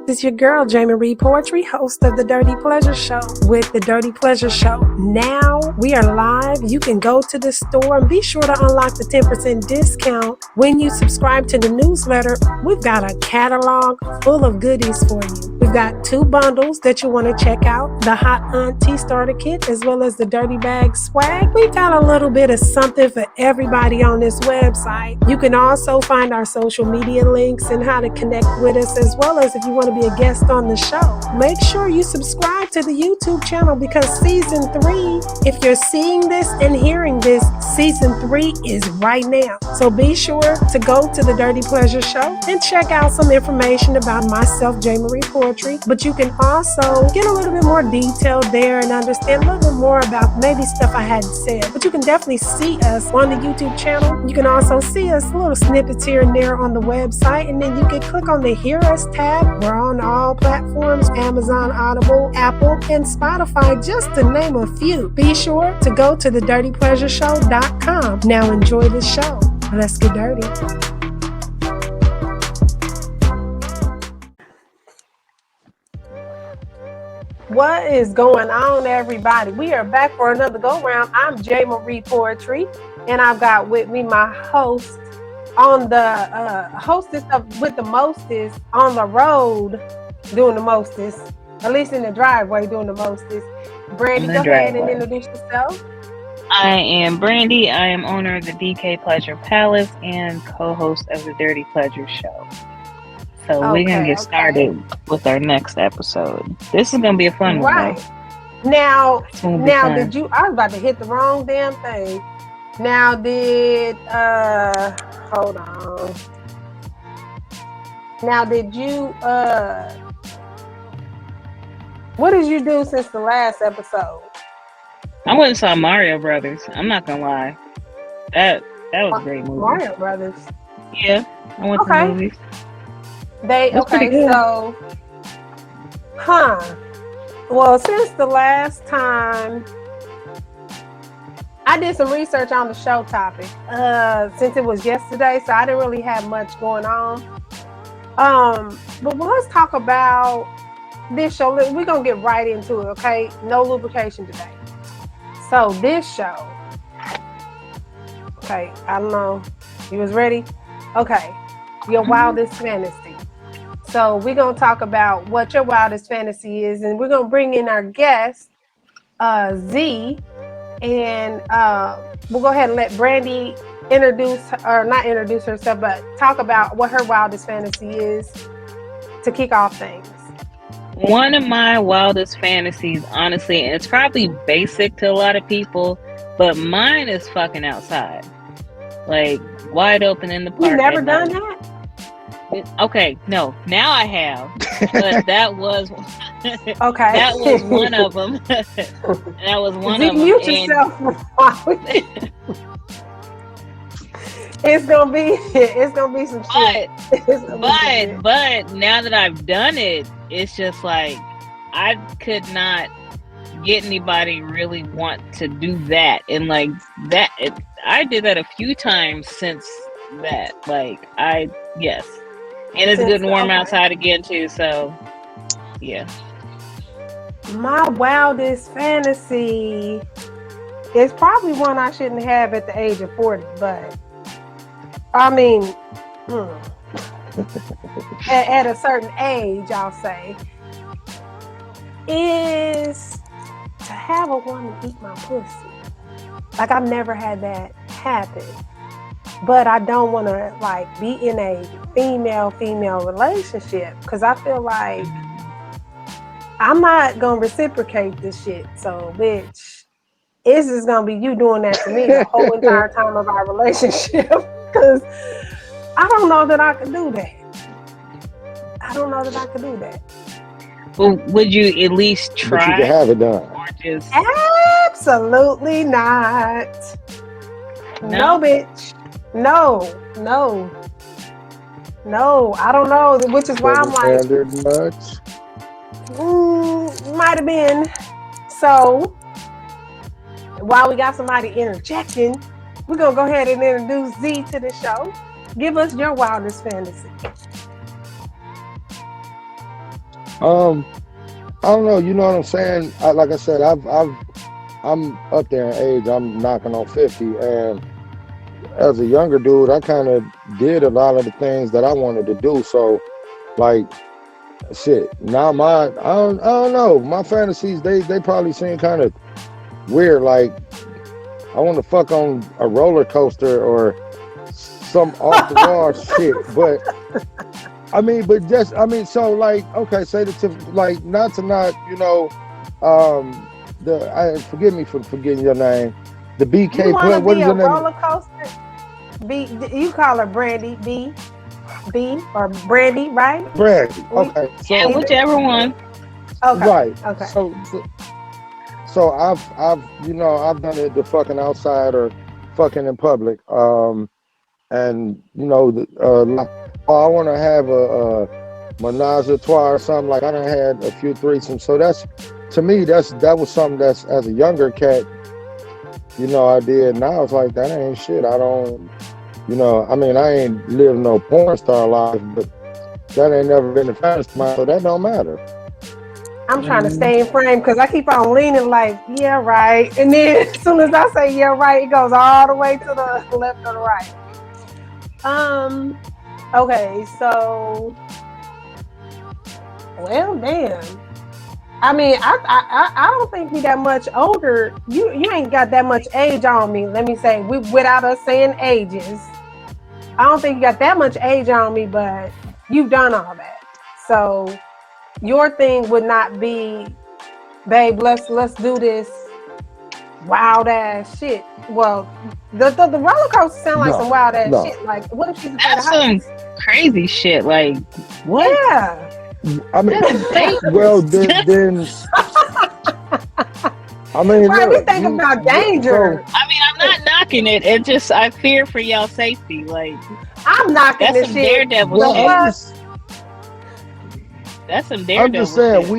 This is your girl, Jamie Reed Poetry, host of The Dirty Pleasure Show with The Dirty Pleasure Show. Now we are live. You can go to the store and be sure to unlock the 10% discount when you subscribe to the newsletter. We've got a catalog full of goodies for you. We've got 2 bundles that you want to check out, the Hot Auntie Starter Kit as well as the Dirty Bag Swag. We've got a little bit of something for everybody on this website. You can also find our social media links and how to connect with us, as well as if you want to be a guest on the show. Make sure you subscribe to the YouTube channel because season 3, if you're seeing this and hearing this, season 3 is right now. So be sure to go to the Dirty Pleasure Show and check out some information about myself, J. Marie Poetry. But you can also get a little bit more detail there and understand a little bit more about maybe stuff I hadn't said. But you can definitely see us on the YouTube channel. You can also see us little snippets here and there on the website, and then you can click on the Hear Us tab. We're on all platforms: Amazon, Audible, Apple, and Spotify, just to name a few. Be sure to go to thedirtypleasureshow.com. Now enjoy the show. Let's get dirty. What is going on, everybody? We are back for another go-round. I'm J. Marie Poetry, and I've got with me my host on the hostess with the mostest on the road doing the mostest, at least in the driveway doing the mostest. Brandy, go ahead and introduce yourself. I am Brandy. I am owner of the DK Pleasure Palace and co-host of the Dirty Pleasure Show. So we're going to get started with our next episode. This is going to be a fun one. Right. Now, did you, I was about to hit the wrong damn thing. Now, hold on. Now, did you, what did you do since the last episode? I went and saw Mario Brothers. I'm not going to lie. That was a great movie. Mario Brothers? Yeah, I went to the movies. Well, since the last time, I did some research on the show topic, since it was yesterday, so I didn't really have much going on. But let's talk about this show. We're going to get right into it, okay? No lubrication today. So this show, okay, I don't know. You was ready? Okay. Your wildest fantasy. So we're going to talk about what your wildest fantasy is, and we're going to bring in our guest, Z, and we'll go ahead and let Brandy not introduce herself, but talk about what her wildest fantasy is to kick off things. One of my wildest fantasies, honestly, and it's probably basic to a lot of people, but mine is fucking outside. Like, wide open in the park. You never done that? Okay, no. Now I have, but that was okay. That was one of them. That was one of them. Mute yourself. It's gonna be some shit. But now that I've done it, it's just like I could not get anybody really want to do that, and like that. I did that a few times since that. Like yes. And it's good and warm outside again too, so yeah. My wildest fantasy is probably one I shouldn't have at the age of 40, but I mean, at a certain age, I'll say, is to have a woman eat my pussy. Like, I've never had that happen. But I don't want to like be in a female relationship because I feel like I'm not gonna reciprocate this shit. So, bitch, it's just gonna be you doing that to me the whole entire time of our relationship. Because I don't know that I could do that. Well, would you at least try? But you can have it done. Or just... Absolutely not. No, bitch. No, I don't know, which is why I'm like, much? Might have been. So, while we got somebody interjecting, we're going to go ahead and introduce Z to the show. Give us your wildest fantasy. Um, I don't know. You know what I'm saying? Like I said, I'm up there in age. I'm knocking on 50, and as a younger dude, I kind of did a lot of the things that I wanted to do. So, like, shit. Now I don't know. My fantasies, they probably seem kind of weird. Like, I want to fuck on a roller coaster or some off the wall shit. But I mean, but just I mean, so like, okay, say the tip, like, not to not, um, forgive me for forgetting your name, the You BK want play. to What be is a your name? roller coaster? B, you call her Brandy B or Brandy, right? Brandy. We Okay, Yeah, so either. whichever one. Okay, right, okay. so I've done it the fucking outside or fucking in public. And oh, I want to have a menage a trois or something. Like, I done had a few threesomes, so that's, to me, that was something that's, as a younger cat, I did. Now it's like, that ain't shit. I don't, I mean, I ain't lived no porn star life, but that ain't never been a fantasy of mine, so that don't matter. I'm trying to Mm. stay in frame because I keep on leaning like, yeah, right. And then as soon as I say yeah, right, it goes all the way to the left or the right. Um, okay, so well, damn. I mean, I don't think we that much older. You ain't got that much age on me. Let me say, we without us saying ages. I don't think you got that much age on me, but you've done all that. So your thing would not be, babe, let's do this wild ass shit. Well, the roller coaster sound like some No, wild ass no. shit. Like, what if she's afraid of That's some heights? crazy shit. Like what? Yeah. I mean, That's well, dangerous. then I mean, Right, we look, think about so danger. I mean, I'm not knocking it. It just I fear for y'all safety. Like I'm knocking that's this some shit. daredevil The well, shit. fuck? That's some I'm just daredevil saying, shit.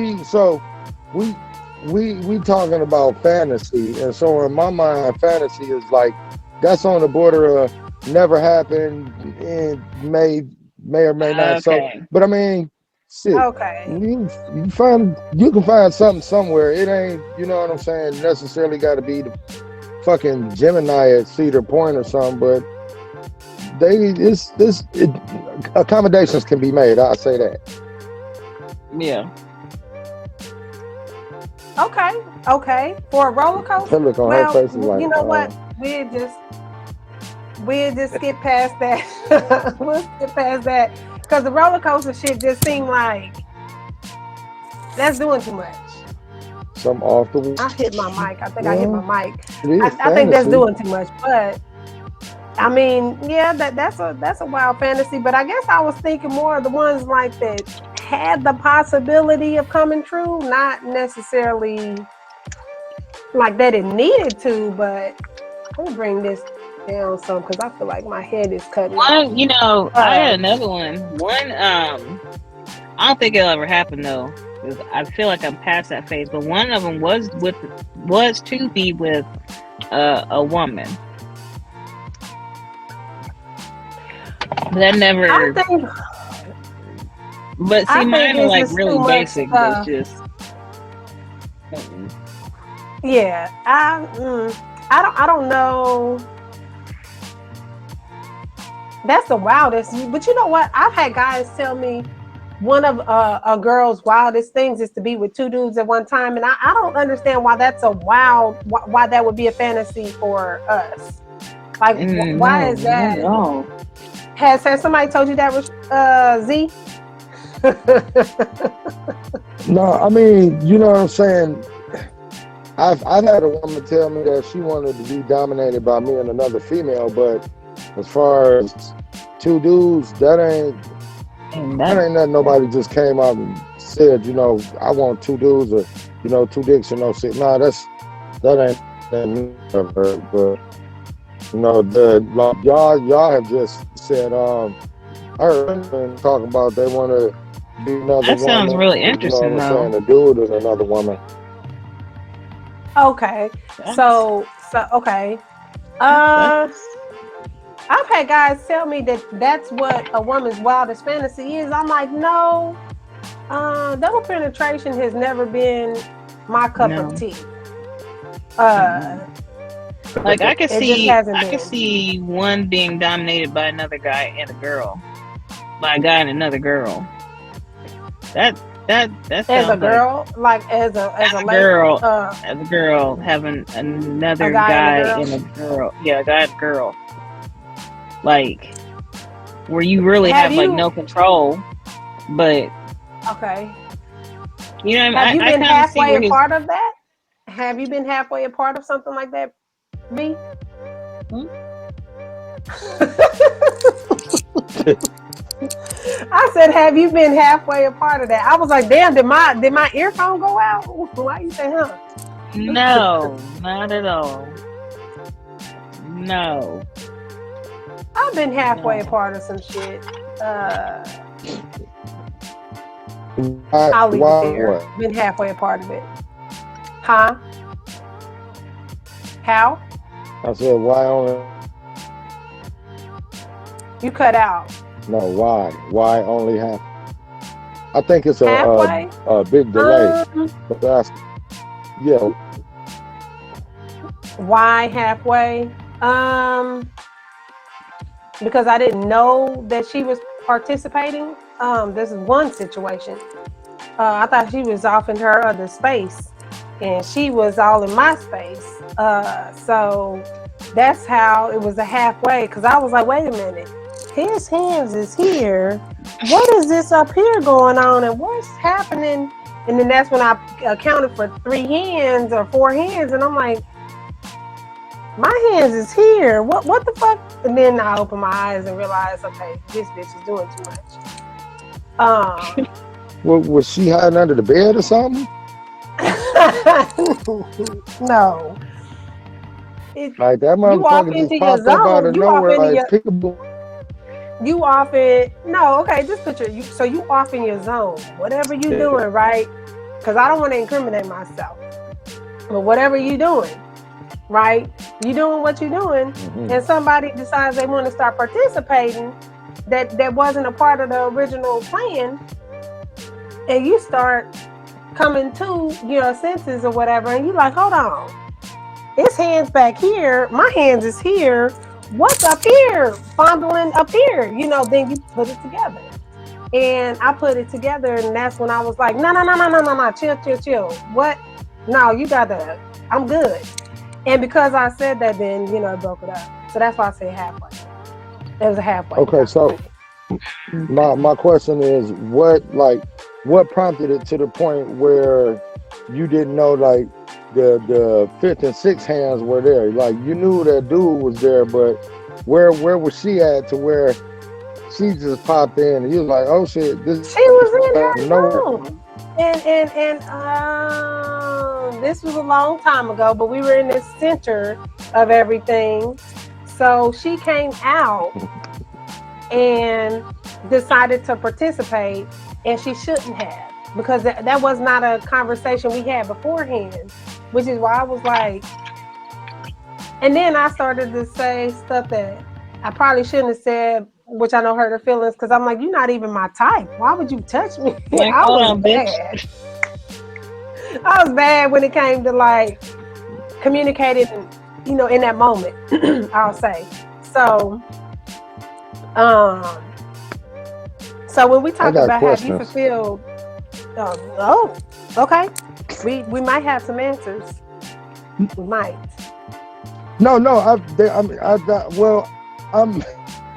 we talking about fantasy, and so in my mind, fantasy is like, that's on the border of never happened and may or may not. So, Okay. but I mean, shit, Okay. you can find something somewhere. It ain't, you know what I'm saying, necessarily got to be the fucking Gemini at Cedar Point or something, but accommodations can be made. I'll say that. Yeah. Okay. Okay. For a roller Her coaster? look on her Well, face is like, you know what? We'll just we'll just skip past that. We'll skip past that. Because the roller coaster shit just seemed like that's doing too much. some off the I hit my mic. I think I hit my well, mic. it is I think that's fantasy. doing too much. But I mean, yeah, that's a wild fantasy. But I guess I was thinking more of the ones like that had the possibility of coming true, not necessarily like that it needed to. But let me bring this down some because I feel like my head is cutting off. One, I got another one. One, I don't think it'll ever happen though, because I feel like I'm past that phase. But one of them was to be with a woman. That I never. think But see, I think mine are it's like just too really much basic. It's stuff. just. Mm-mm. Yeah, I don't know. That's the wildest. But you know what? I've had guys tell me one of a girl's wildest things is to be with two dudes at one time, and I don't understand why that's a wild. Why that would be a fantasy for us. Like, why No, is not that? at all. Has somebody told you that was Z? No, I mean, you know what I'm saying. I've had a woman tell me that she wanted to be dominated by me and another female, but as far as two dudes, And that that, ain't nothing nobody just came out and said, I want two dudes, or two dicks or no shit. No, that ain't never. But like, y'all have just said, I heard women talking about they want to be another that sounds woman, really or, you know what interesting I'm saying, though. a dude is another woman. Okay, That's so okay. Uh, that's I've had guys tell me that that's what a woman's wildest fantasy is. I'm like, no. Double penetration has never been my cup No. of tea. Like I could It just hasn't been. see one being dominated by another guy and a girl, by a guy and another girl. That sounds As a girl, like as a girl, as a girl having another guy and a girl. Yeah, a guy and a girl. Like where you really have like no control, but okay. You know, have you been halfway a part of that? Have you been halfway a part of something like that, B? I said, have you been halfway a part of that? I was like, damn, did my earphone go out? Why you say, huh? No, not at all. No. I've been halfway a part of some shit. I'll leave it there. Been halfway a part of it. Huh? How? I said, why only? You cut out. No, why? Why only half? I think it's a big delay. But that's, yeah. Why halfway? Because I didn't know that she was participating. This is one situation. I thought she was off in her other space, and she was all in my space. So that's how it was a halfway. Because I was like, wait a minute, his hands is here. What is this up here going on, and what's happening? And then that's when I accounted for 3 hands or 4 hands, and I'm like, my hands is here. What the fuck? And then I opened my eyes and realized, okay, this bitch is doing too much. Was she hiding under the bed or something? No. Like that motherfucker just popped up out of nowhere like peekaboo. You off in, no, okay, just picture you. So you off in your zone, whatever you doing, right? Because I don't want to incriminate myself, but whatever you doing, right? You doing what you doing, and somebody decides they want to start participating that wasn't a part of the original plan, and you start coming to your senses or whatever, and you like, hold on, his hands back here, my hands is here. What's up here? Fondling up here, then you put it together. And I put it together, and that's when I was like, no, chill. What? No, you gotta, I'm good. And because I said that, then, it broke it up. So that's why I say halfway. It was a halfway. Okay, so my question is, what prompted it to the point where you didn't know, like, the 5th and 6th hands were there? Like, you knew that dude was there, but where was she at to where she just popped in and you was like, oh shit, this she was in her room. And this was a long time ago, but we were in the center of everything. So she came out and decided to participate, and she shouldn't have, because that was not a conversation we had beforehand, which is why I was like, and then I started to say stuff that I probably shouldn't have said, which I know hurt her feelings, because I'm like, you're not even my type. Why would you touch me? Like, I was bad. I was bad when it came to like communicating, in that moment, I'll say. So, when we talk about have you fulfilled, okay, we might have some answers. We might. No.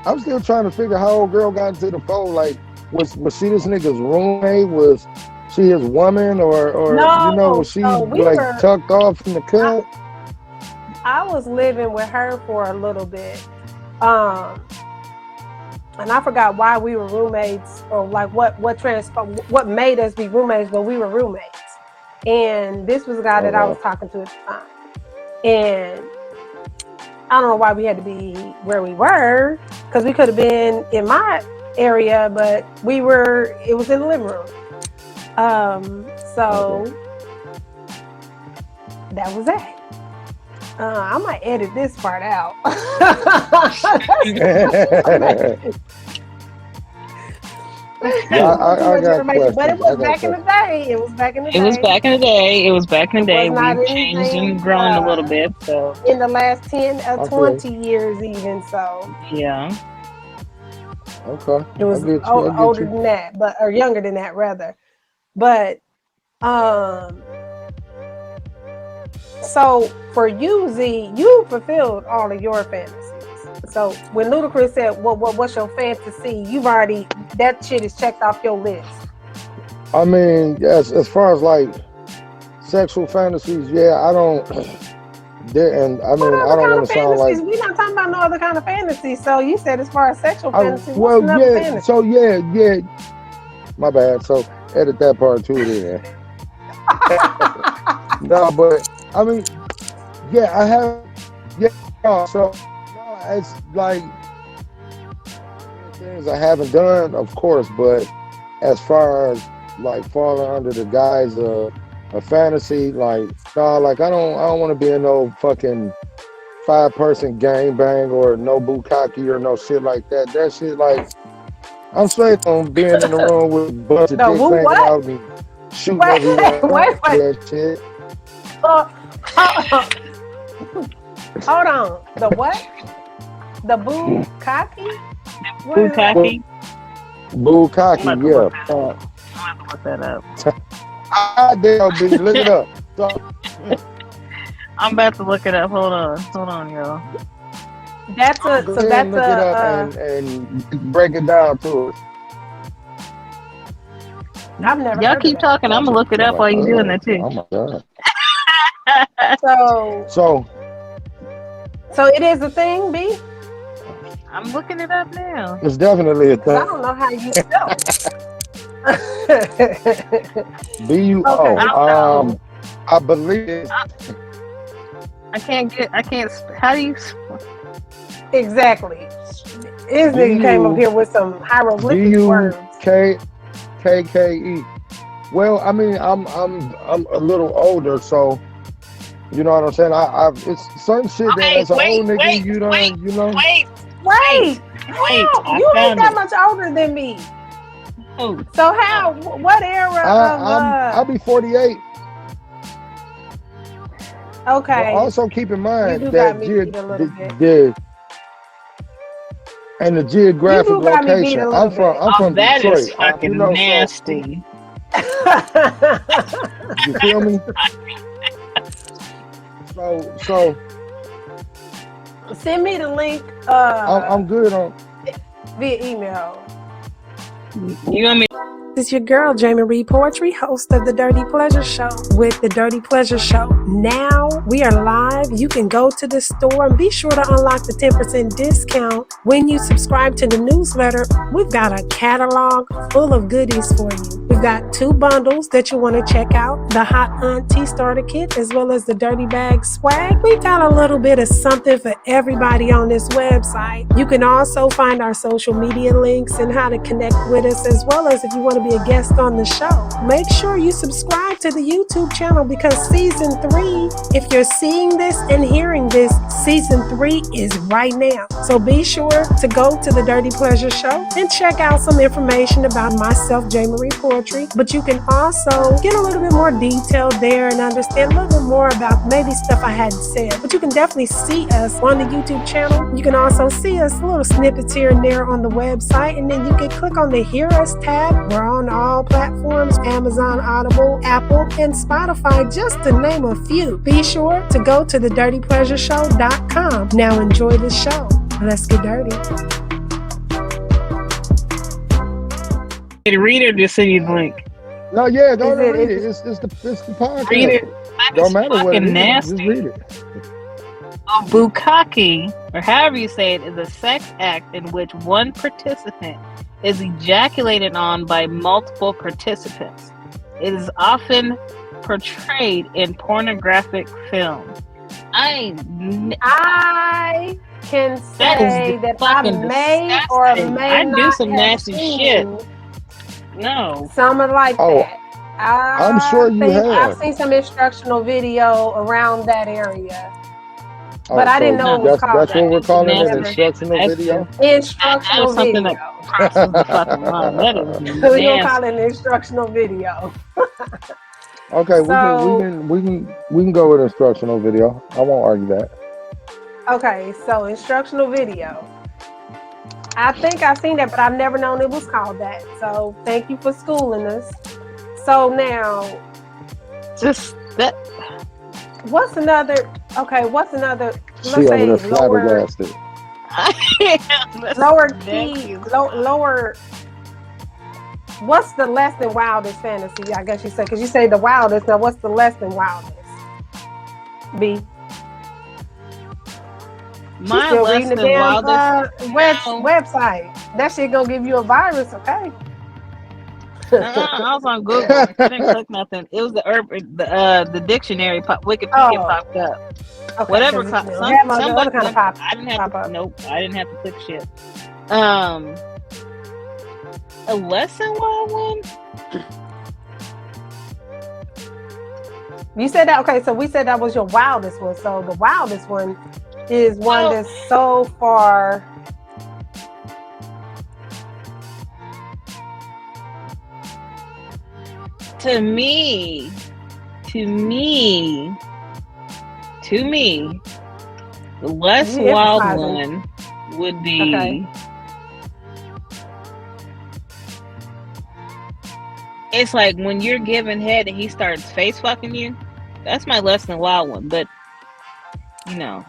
I'm still trying to figure how old girl got into the fold. Like, was she this nigga's roommate? Was she his woman, or no, was she tucked off from the cut? I was living with her for a little bit, and I forgot why we were roommates, or like what made us be roommates, but we were roommates. And this was a guy that I was talking to at the time, and I don't know why we had to be where we were, because we could have been in my area, but it was in the living room. So that was that. I might edit this part out. Yeah, Too I much got information, but it questions. I was got back in the questions. day. It was back in the It was day. back in the day. It was back in It the day. was not We've changed anything and grown a little bit. So in the last 10 or I feel 20 years even. So yeah. okay. it I was get you. I get older you. than that, or younger than that rather. But so for you, Z, you fulfilled all of your fantasies. So when Ludacris said, what's your fantasy?" You've already, that shit is checked off your list. I mean, yes, as far as like sexual fantasies, yeah, I don't. And I What mean, I other don't kind want of to sound like fantasies? We're not talking about no other kind of fantasies. So you said as far as sexual I. fantasies, what's Well, another yeah. fantasy? So yeah. My bad. So edit that part too. Then. No, but I mean, yeah, I have. Yeah. No, so no, it's like things I haven't done, of course, but as far as like falling under the guise of a fantasy, like no, like I don't want to be in no fucking 5-person gangbang or no bukkake or no shit like that. That shit like I'm straight on being in the room with a bunch of No, dicks hanging what? out and shooting Wait, everywhere. I wait, don't do wait. that shit. Hold on. The what? The bukkake? What is that? Bukkake. Bukkake, I'm yeah. about to look that up. I damn B, look it up. So, I'm about to look it up. Hold on, y'all. That's a go so ahead and that's look it a up and break it down to us. I've never Y'all heard keep of that. talking. I'm gonna look it up while you're doing that too. Oh my god. So it is a thing, B? I'm looking it up now. It's definitely a Because I thing. don't know how you spell it. BUO. Okay. I don't know. I believe it's How do you? Exactly. This nigga came up here with some hieroglyphic words. BUKKE. Well, I mean, I'm a little older, so you know what I'm saying. It's certain shit that as an old nigga you don't, you know. Wait, how? You ain't that much older than me. Oh. So how? What era I'll be 48. Okay. But also keep in mind You do that got me beat a little bit. the geographic You do got me beat location. a little bit. I'm from That Detroit. is fucking You know, nasty. you feel me? So send me the link. I'm good on via email. You want me? This is your girl, Jamie Reed Poetry, host of The Dirty Pleasure Show with The Dirty Pleasure Show. Now we are live. You can go to the store and be sure to unlock the 10% discount when you subscribe to the newsletter. We've got a catalog full of goodies for you. We've got 2 bundles that you want to check out, the Hot Auntie Starter Kit as well as the Dirty Bag Swag. We've got a little bit of something for everybody on this website. You can also find our social media links and how to connect with us, as well as if you want to be a guest on the show. Make sure you subscribe to the YouTube channel because season 3, if you're seeing this and hearing this, season 3 is right now. So be sure to go to the Dirty Pleasure Show and check out some information about myself, J. Marie Poetry. But you can also get a little bit more detail there and understand a little bit more about maybe stuff I hadn't said. But you can definitely see us on the YouTube channel. You can also see us little snippets here and there on the website, and then you can click on the Hear Us tab. We're on all platforms: Amazon, Audible, Apple, and Spotify, just to name a few. Be sure to go to thedirtypleasureshow.com. Now enjoy the show. Let's get dirty. Read it, just send you the link. No, yeah, don't read it. It's the podcast. Read it. Don't matter what it is. Nasty. Just read it. A bukkake, or however you say it, is a sex act in which one participant is ejaculated on by multiple participants. It is often portrayed in pornographic film. I can say that I may or may not do some have nasty shit. No. Something like that. I'm sure you have. I've seen some instructional video around that area. But I didn't know No, it was called that's that. what we're calling an Never. instructional that's video. that Instructional was something video. that crosses the fucking line. That is We're gonna call nasty. it an instructional video. Okay, So we can go with instructional video. I won't argue that. okay, so instructional video. I think I've seen that, but I've never known it was called that. So thank you for schooling us. So now, Just that. what's another? Okay, what's another? She Let's over there say lower, flabbergasted. lower key, lower. What's the less than wildest fantasy? I guess you say, because you say the wildest. Now, what's the less than wildest? B. My Still less reading the than damn wildest. website. That shit gonna give you a virus, okay? I was on Google. I didn't click nothing. It was the dictionary. Wikipedia popped up. Okay, Whatever. Some other kind of pop. I didn't have pop to. up. Nope. I didn't have to click shit. A less than wild one. You said that. Okay, so we said that was your wildest one. So the wildest one is one that's so far. To me, the less wild one would be. Okay. It's like when you're giving head and he starts face fucking you. That's my less than wild one. But yeah,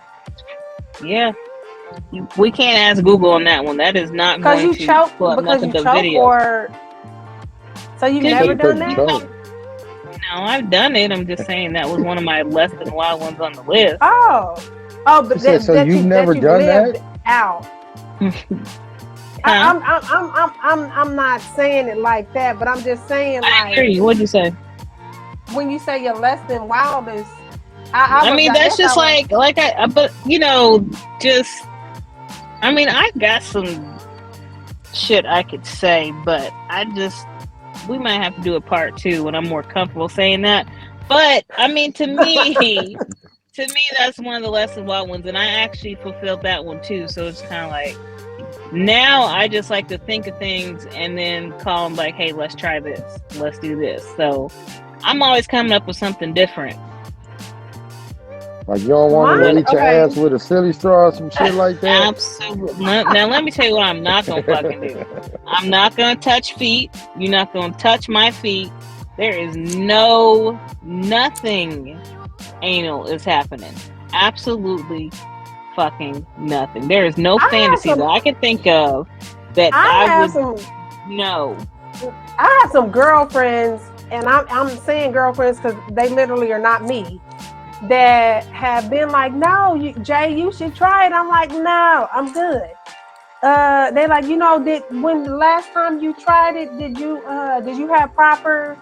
we can't ask Google on that one. That is not going to pull up nothing but video. Or so you've never done that? No, I've done it. I'm just saying that was one of my less than wild ones on the list. Oh, but so you've never done that? Out. I'm not saying it like that, but I'm just saying I hear you. What'd you say? When you say you're less than wildest, I mean that's just I got some shit I could say, but we might have to do a part 2 when I'm more comfortable saying that. But I mean, to me, that's one of the less than wild ones, and I actually fulfilled that one too. So it's kind of like. Now I just like to think of things and then call them like, hey, let's try this. Let's do this. So I'm always coming up with something different. Like you don't want to eat your ass with a silly straw or some shit like that? Absolutely. Now let me tell you what I'm not going to fucking do. I'm not going to touch feet. You're not going to touch my feet. There is nothing anal is happening. Absolutely fucking nothing. There is no fantasy that I can think of that no. I have some girlfriends, and I'm saying girlfriends because they literally are not me, that have been like, no, Jay, you should try it. I'm like, no, I'm good. They're like, when the last time you tried it, did you have proper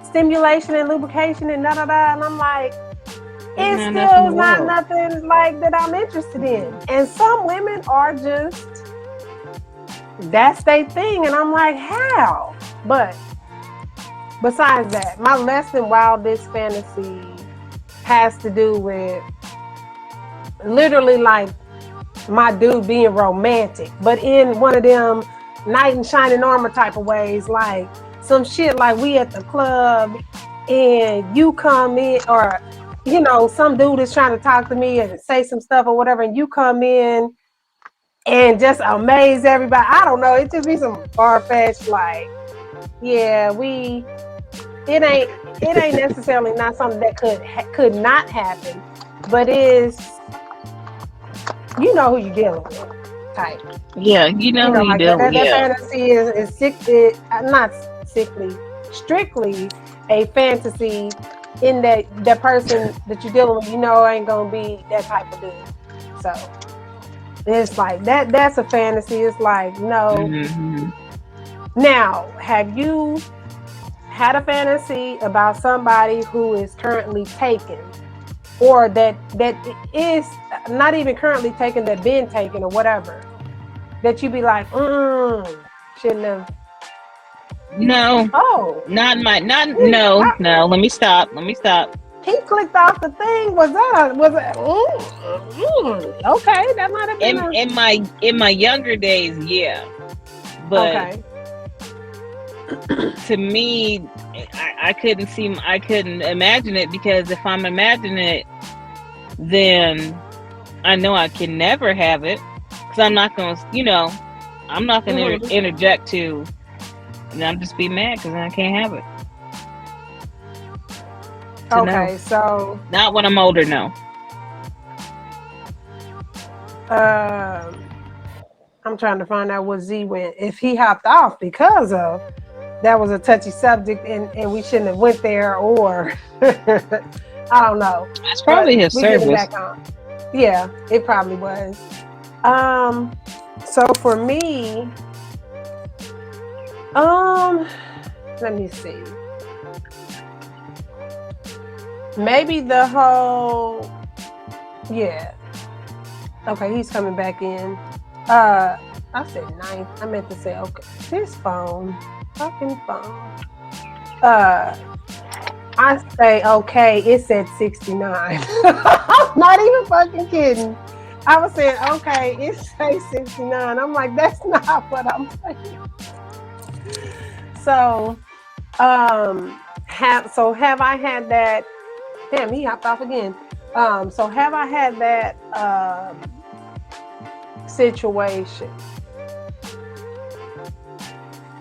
stimulation and lubrication and da. And I'm like, it's still not nothing like that I'm interested in. And some women are just, that's their thing. And I'm like, how? But besides that, my less than wildest fantasy has to do with literally like my dude being romantic, but in one of them knight in shining armor type of ways, like some shit like we at the club and you come in, or some dude is trying to talk to me and say some stuff or whatever, and you come in and just amaze everybody. I don't know. It just be some far-fetched, like, yeah, it ain't necessarily not something that could not happen, but is, who you're dealing with type. Yeah, who you're dealing with. That fantasy is sick, not sickly, strictly a fantasy in that the person that you're dealing with, ain't gonna be that type of dude. So it's like that's a fantasy. It's like, no. Mm-hmm. Now, have you had a fantasy about somebody who is currently taken, or that is not even currently taken, that been taken or whatever, that you be like, shouldn't have? No. Oh. No. Let me stop. He clicked off the thing. Was that? Okay, that might have been in my younger days, yeah. But okay. to me, I couldn't imagine it, because if I'm imagining it, then I know I can never have it, because I'm not gonna, I'm not gonna interject to, and I'm just be mad because I can't have it. Okay, so not when I'm older, no. I'm trying to find out what Z went. If he hopped off because of that was a touchy subject and we shouldn't have went there, or I don't know. That's probably his service. Back on. Yeah, it probably was. So for me, let me see. Maybe the whole, yeah. Okay, he's coming back in. I said 9th. I meant to say, okay, this phone, fucking phone. I say, okay, it said 69. I'm not even fucking kidding. I was saying, okay, it says 69. I'm like, that's not what I'm saying. So, have I had that? Damn, he hopped off again. So have I had that situation?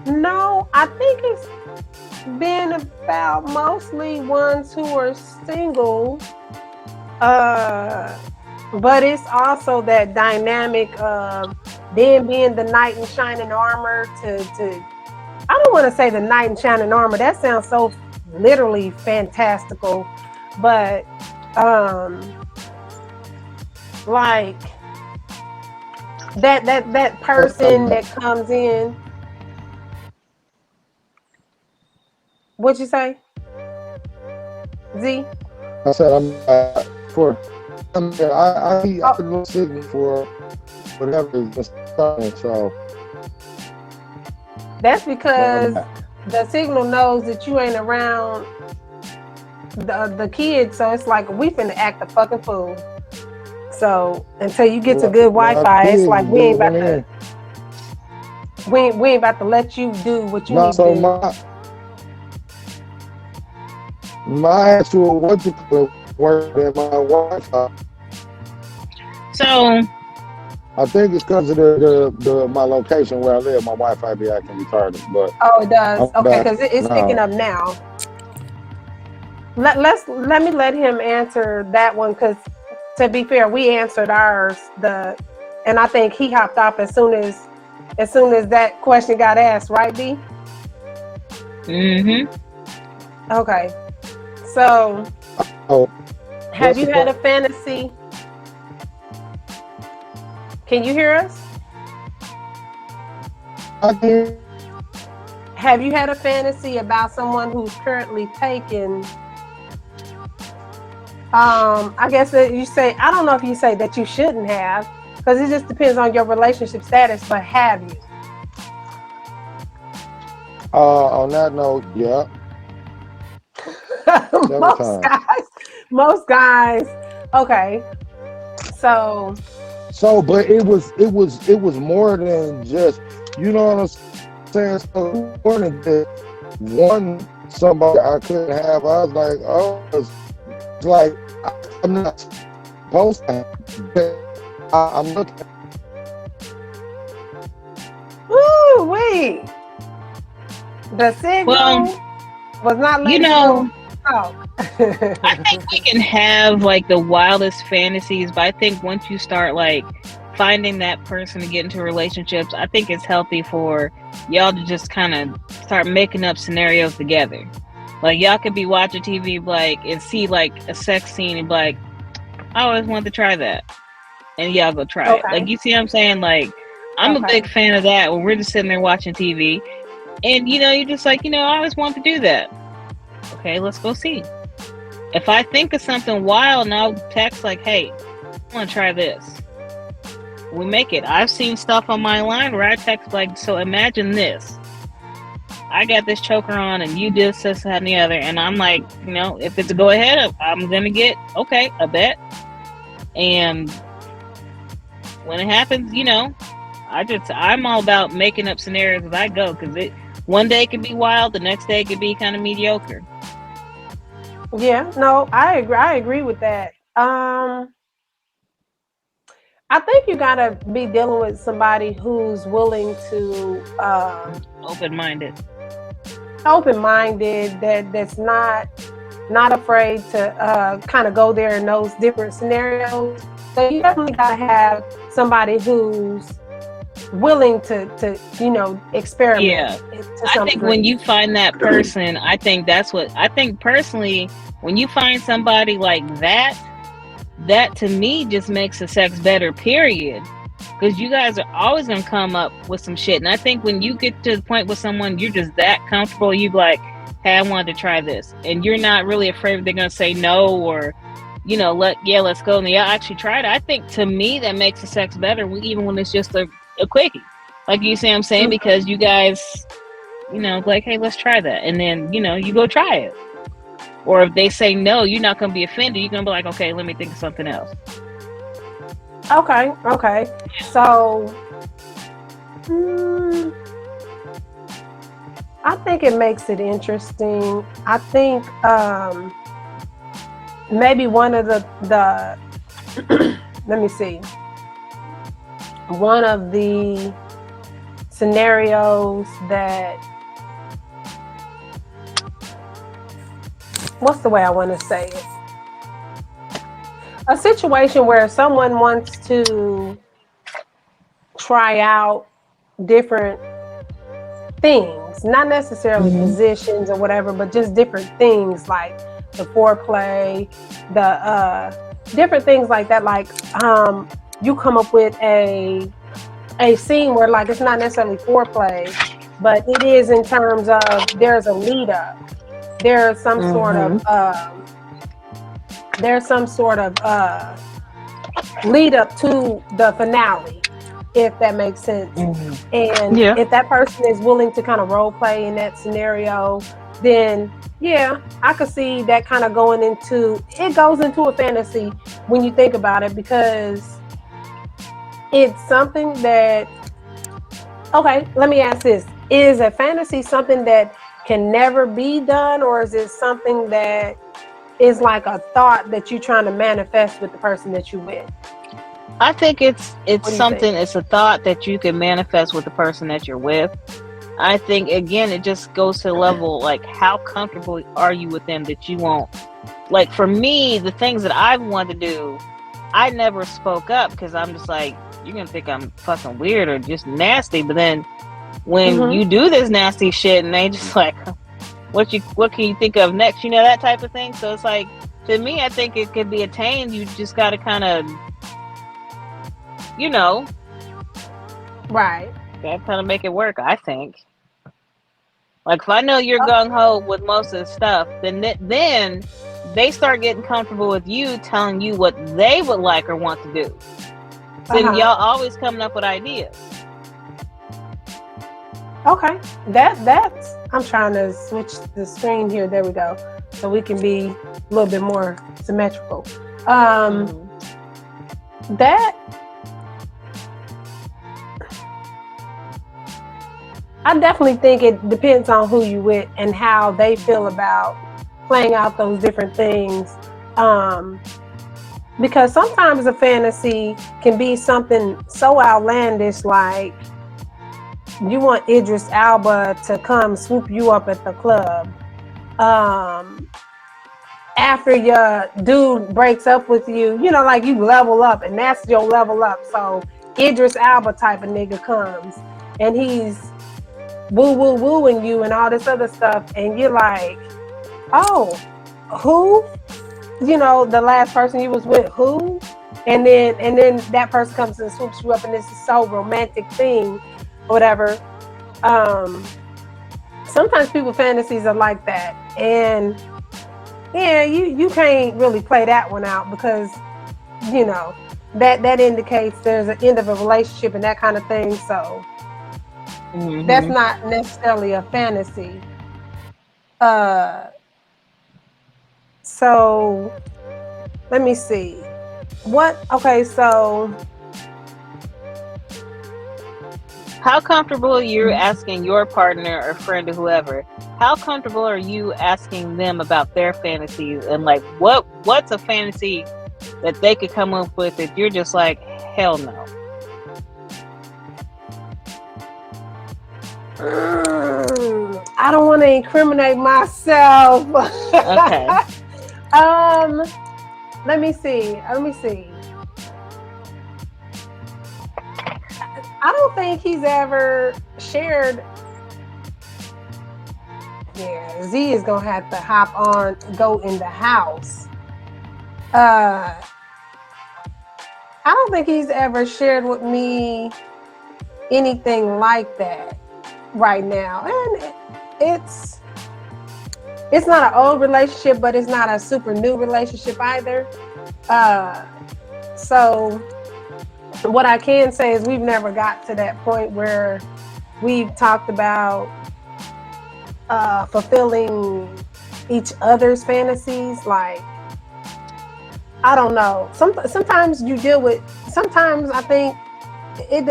No, I think it's been about mostly ones who are single. But it's also that dynamic of them being the knight in shining armor to I don't want to say the knight in shining armor. That sounds so literally fantastical. But like that person that comes in. What'd you say, Z? I said I look signal for whatever is starting. So that's because the signal knows that you ain't around the kids, so it's like we finna act a fucking fool. So until you get to good Wi-Fi, it's like we ain't about to let you do what you need to do. My actual work in my Wi-Fi. So I think it's because of the my location where I live. My Wi-Fi be acting retarded, but it does. Okay, because it's picking up now. Let me let him answer that one, because to be fair, we answered ours. And I think he hopped off as soon as that question got asked, right, B? Mm-hmm. Okay. So, have you had a fantasy? Can you hear us? Have you had a fantasy about someone who's currently taken? I guess that you say, I don't know if you say that you shouldn't have, because it just depends on your relationship status, but have you? On that note, yeah. most guys. Okay. So, but it was more than just, you know what I'm saying? So more than just one somebody I couldn't have. I was like, it's like I'm not supposed to, but I'm looking. Ooh, wait. The signal was not letting you talk. I think we can have like the wildest fantasies, but I think once you start like finding that person to get into relationships, I think it's healthy for y'all to just kind of start making up scenarios together. Like y'all could be watching TV like and see like a sex scene and be like, I always wanted to try that, and y'all go try it. Like, you see what I'm saying? Like, I'm a big fan of that when we're just sitting there watching TV, and you're just like, I always wanted to do that. Okay, let's go see. If I think of something wild, and I'll text like, hey, I want to try this. We make it. I've seen stuff on my line where I text like, so imagine this. I got this choker on and you did this, that, and the other. And I'm like, if it's a go ahead, I'm going to get, okay, a bet. And when it happens, I'm all about making up scenarios as I go, because one day it could be wild, the next day it could be kind of mediocre. Yeah, no, I agree with that. I think you gotta be dealing with somebody who's willing to open-minded, that's not afraid to kind of go there in those different scenarios. So you definitely gotta have somebody who's willing to experiment. Yeah, I think when you find that person, I think personally, when you find somebody like that to me just makes the sex better, period. Because you guys are always going to come up with some shit. And I think when you get to the point with someone, you're just that comfortable, you like, hey, I wanted to try this. And you're not really afraid they're going to say no, or, let's go. And yeah, I actually tried it. I think to me, that makes the sex better, even when it's just a quickie. Like you see what I'm saying? Because you guys, like, hey, let's try that. And then, you go try it. Or if they say no, you're not going to be offended. You're going to be like, okay, let me think of something else. Okay. So, I think it makes it interesting. I think maybe one of the let me see. One of the scenarios that, what's the way I want to say it? A situation where someone wants to try out different things, not necessarily positions or whatever, but just different things like the foreplay, the different things like that. Like you come up with a scene where, like, it's not necessarily foreplay, but it is in terms of there's a lead up. There's some sort of lead up to the finale, if that makes sense. And if that person is willing to kind of role play in that scenario, then yeah, I could see that kind of goes into a fantasy when you think about it, because it's something that, okay, let me ask this. Is a fantasy something that can never be done, or is it something that is like a thought that you're trying to manifest with the person that you're with? I think it's something, it's a thought that you can manifest with the person that you're with. I think, again, it just goes to the level, like, how comfortable are you with them that you won't, like, for me, the things that I've wanted to do, I never spoke up because I'm just like, you're going to think I'm fucking weird or just nasty. But then when you do this nasty shit and they just like, what can you think of next? That type of thing. So it's like, to me, I think it could be attained. You just got to kind of, right. Gotta kind of make it work, I think. Like, if I know you're gung-ho with most of the stuff, then they start getting comfortable with you telling you what they would like or want to do. Then y'all always coming up with ideas. Okay, that's. I'm trying to switch the screen here. There we go, so we can be a little bit more symmetrical. That. I definitely think it depends on who you with and how they feel about playing out those different things. Because sometimes a fantasy can be something so outlandish, like you want Idris Elba to come swoop you up at the club. After your dude breaks up with you, like you level up, and that's your level up. So Idris Elba type of nigga comes and he's wooing you and all this other stuff, and you're like, oh, who? The last person you was with, who? And then that person comes and swoops you up, and this is so romantic thing, whatever. Sometimes people fantasies are like that, and yeah, you can't really play that one out, because that indicates there's an end of a relationship and that kind of thing. So That's not necessarily a fantasy. So let me see. Okay, so how comfortable are you asking your partner or friend or whoever? How comfortable are you asking them about their fantasies, and like what's a fantasy that they could come up with if you're just like, hell no? I don't want to incriminate myself. Okay. Let me see. I don't think he's ever shared. Yeah, Z is gonna have to hop on, go in the house. I don't think he's ever shared with me anything like that right now, and it's not an old relationship, but it's not a super new relationship either. So what I can say is we've never got to that point where we've talked about fulfilling each other's fantasies. Like, I don't know. Sometimes you deal with. Sometimes I think it.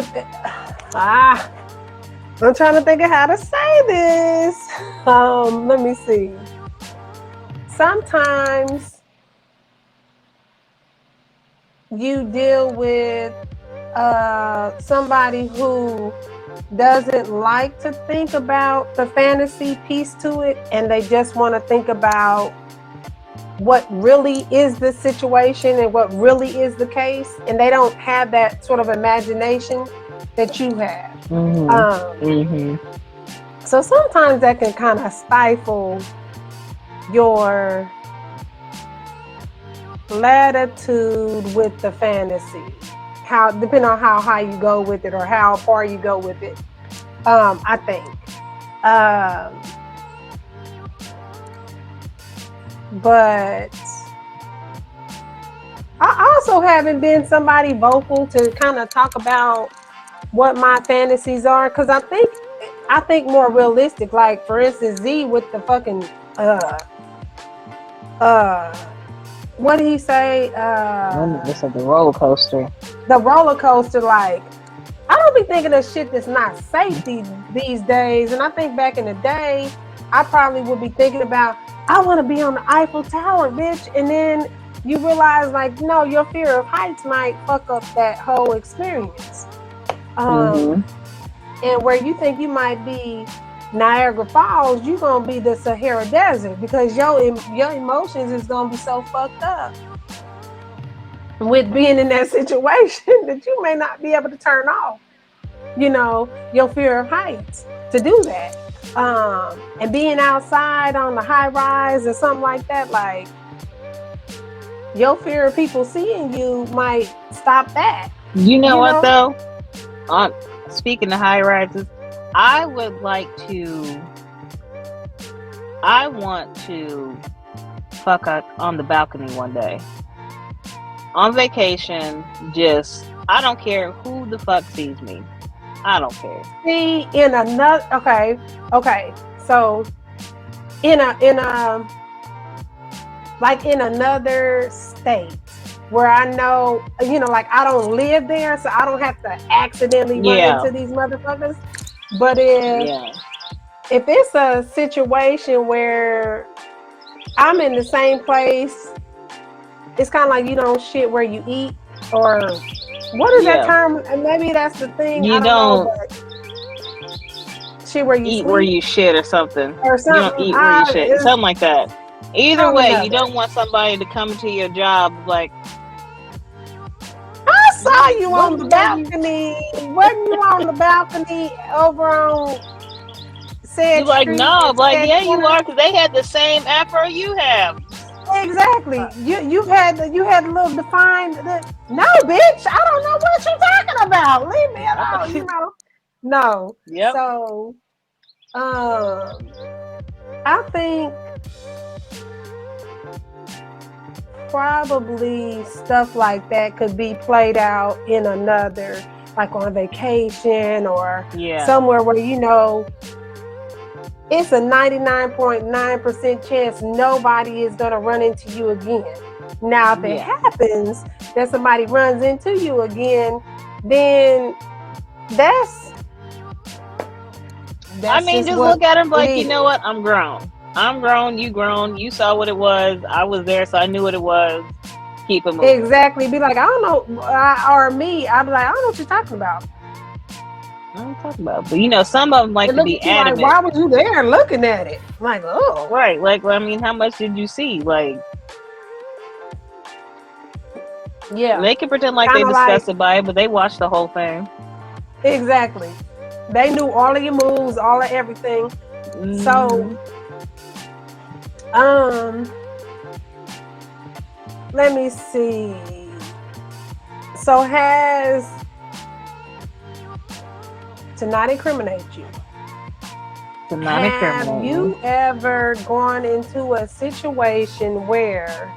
I'm trying to think of how to say this. Let me see. Sometimes you deal with somebody who doesn't like to think about the fantasy piece to it, and they just want to think about what really is the situation and what really is the case, and they don't have that sort of imagination that you have. So sometimes that can kind of stifle your latitude with the fantasy, depending on how high you go with it or how far you go with it. I think. But I also haven't been somebody vocal to kind of talk about what my fantasies are, because I think more realistic. Like, for instance, Z with the fucking what did he say? It's like the roller coaster. The roller coaster, like, I don't be thinking of shit that's not safe these days. And I think back in the day, I probably would be thinking about, I want to be on the Eiffel Tower, bitch. And then you realize, like, no, your fear of heights might fuck up that whole experience. And where you think you might be Niagara Falls, you're going to be the Sahara Desert, because your emotions is going to be so fucked up with being in that situation that you may not be able to turn off, your fear of heights to do that. And being outside on the high rise or something like that, like, your fear of people seeing you might stop that. You know what, though? Speaking of high rises, I want to fuck up on the balcony one day. On vacation, I don't care who the fuck sees me. I don't care. See, in another, okay. So in another state where I know, like, I don't live there, so I don't have to accidentally run into these motherfuckers. But if it's a situation where I'm in the same place, it's kind of like you don't shit where you eat, or what is that term? And maybe that's the thing. You I don't know, shit where you eat sleep, where you shit or something. Or something. You don't eat where you shit. Something like that. Either way, you don't want somebody to come to your job like, I saw you on the balcony. Wasn't you on the balcony over on said you like, street? no, like, yeah, you are, because they had the same afro you have. Exactly. You had a little defined. No, bitch, I don't know what you're talking about. Leave me alone. No. Yep. So, I think probably stuff like that could be played out in another like on vacation or Yeah. somewhere where you know it's a 99.9% chance nobody is going to run into you again. Now, if it happens that somebody runs into you again, then that's I mean, just look at him like, you know what? I'm grown. I'm grown. You grown. You saw what it was. I was there, so I knew what it was. Keep it moving. Exactly. Be like, I don't know. Or me, I'd be like, I don't know what you're talking about. But you know, some of them like to be adamant. Like, why were you there looking at it? Like, oh, right. Like, I mean, how much did you see? Like, yeah, they can pretend like kinda they disgusted by it, but they watched the whole thing. Exactly. They knew all of your moves, all of everything. Mm-hmm. So, let me see. So to not incriminate you. Have you ever gone into a situation where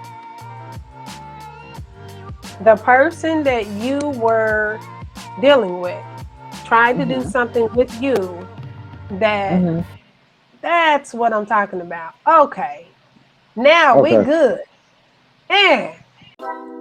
the person that you were dealing with tried to do something with you that that's what I'm talking about? Okay. Now we good. Yeah.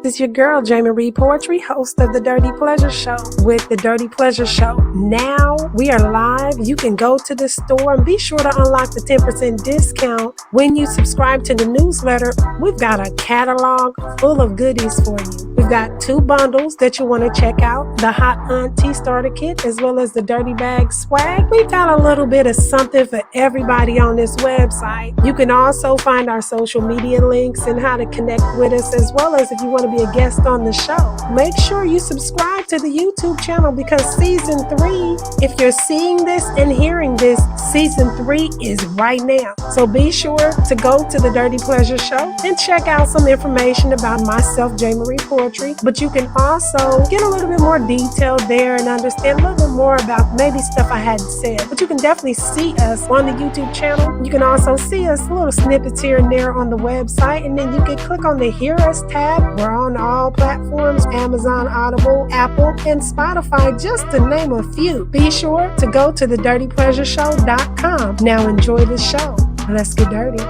This is your girl, Jamie Reed Poetry, host of The Dirty Pleasure Show with The Dirty Pleasure Show. Now we are live. You can go to the store and be sure to unlock the 10% discount when you subscribe to the newsletter. We've got a catalog full of goodies for you. We've got 2 bundles that you want to check out, the Hot Auntie Starter Kit as well as the Dirty Bag Swag. We've got a little bit of something for everybody on this website. You can also find our social media links and how to connect with us, as well as if you want to be a guest on the show. Make sure you subscribe to the YouTube channel because season 3, if you're seeing this and hearing this, season 3 is right now. So be sure to go to the Dirty Pleasure Show and check out some information about myself, J. Marie Poetry. But you can also get a little bit more detail there and understand a little bit more about maybe stuff I hadn't said. But you can definitely see us on the YouTube channel. You can also see us little snippets here and there on the website, and then you can click on the Hear Us tab. We're on all platforms, Amazon, Audible, Apple, and Spotify, just to name a few. Be sure to go to thedirtypleasureshow.com. Now enjoy the show. Let's get dirty.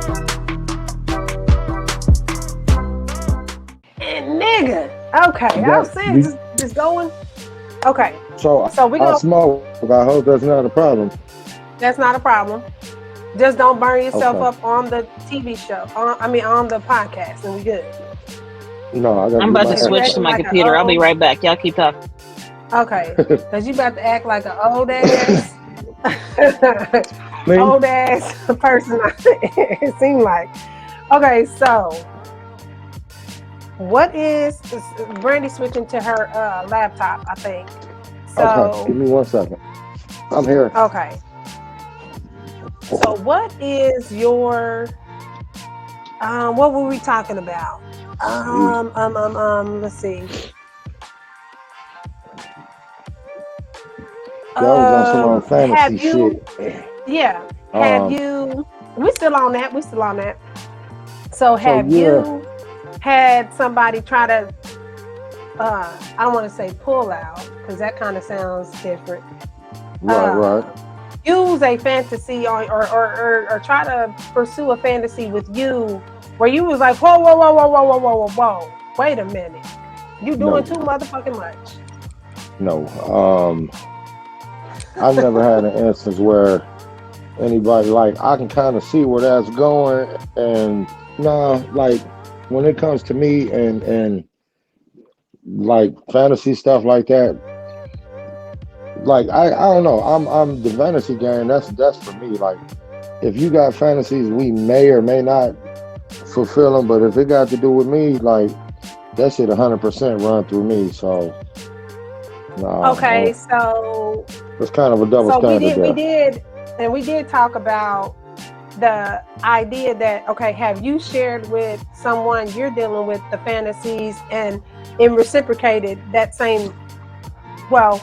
And nigga. Okay, I was saying just going. Okay. So we gonna smoke. I hope that's not a problem. That's not a problem. Just don't burn yourself up on the TV show. On the podcast, and we good. No, I'm about to switch to my computer. I'll be right back. Y'all keep talking. Okay, because you about to act like an old ass, old ass person. It seemed like. Okay, so what is Brandy switching to her laptop? I think. So okay, give me 1 second. I'm here. Okay. So what is your what were we talking about? Let's see. That was on some old fantasy shit. Yeah. Have you we still on that. So have you had somebody try to I don't want to say pull out because that kind of sounds different. Right. Use a fantasy or try to pursue a fantasy with you where you was like, whoa, wait a minute. You doing too motherfucking much. No. I've never had an instance where anybody, like, I can kind of see where that's going, and like when it comes to me and like fantasy stuff like that, like I don't know, I'm the fantasy game, that's for me. Like, if you got fantasies, we may or may not fulfill them, but if it got to do with me, like, that shit 100% run through me. So okay, so it's kind of a double standard. We did talk about the idea that, okay, have you shared with someone you're dealing with the fantasies and reciprocated that same, well,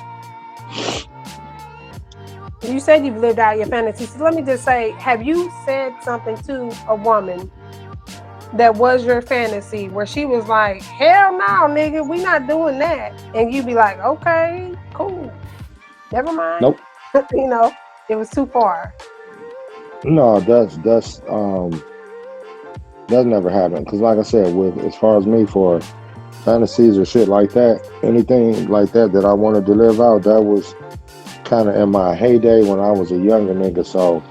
you said you've lived out your fantasies. So let me just say, have you said something to a woman that was your fantasy where she was like, hell no, nigga, we not doing that? And you be like, okay, Cool. Never mind. Nope. You know, it was too far. No, that never happened. Because like I said, with as far as me for fantasies or shit like that, anything like that I wanted to live out, that was kind of in my heyday when I was a younger nigga. So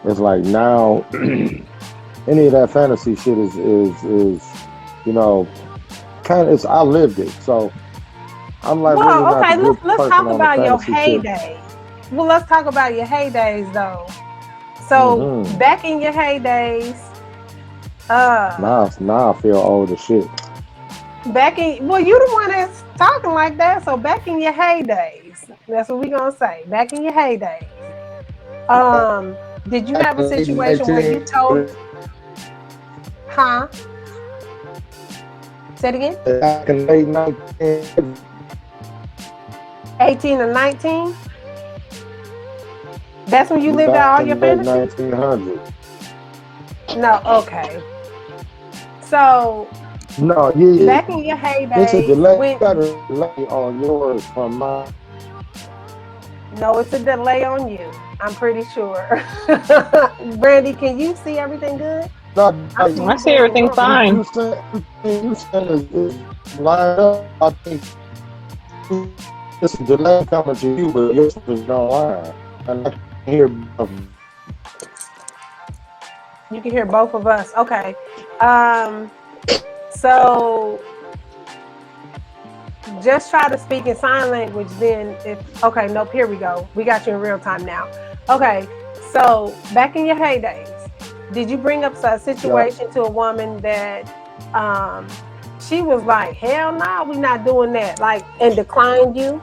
it's like now, any of that fantasy shit is you know, kind of, it's I lived it. So I'm like really Well, not okay, the good let's person talk on the about your fantasy shit. heyday. Well, let's talk about your heydays though. So Mm-hmm. back in your heydays, Now I feel old as shit. well, you the one that's talking like that. So back in your heydays, that's what we gonna say. Back in your heydays, did you have a situation where you told, huh? Say it again. Back in late 19, 18 or 19? That's when you lived back out all in your late fantasies? 1900s. No, okay. So No, yeah, back in your it's a heydays, delay. You got a delay on yours from mine. no, it's a delay on you. I'm pretty sure. Brandy, can you see everything good? No, I see I you see being everything real. fine. you said everything you said is lined up. I think it's a delay coming to you, but yours is online. And I can hear You can hear both of us. Okay. So just try to speak in sign language then okay, nope, here we go. We got you in real time now. Okay. So back in your heydays, did you bring up a situation to a woman that she was like, hell no, we not doing that, like, and declined you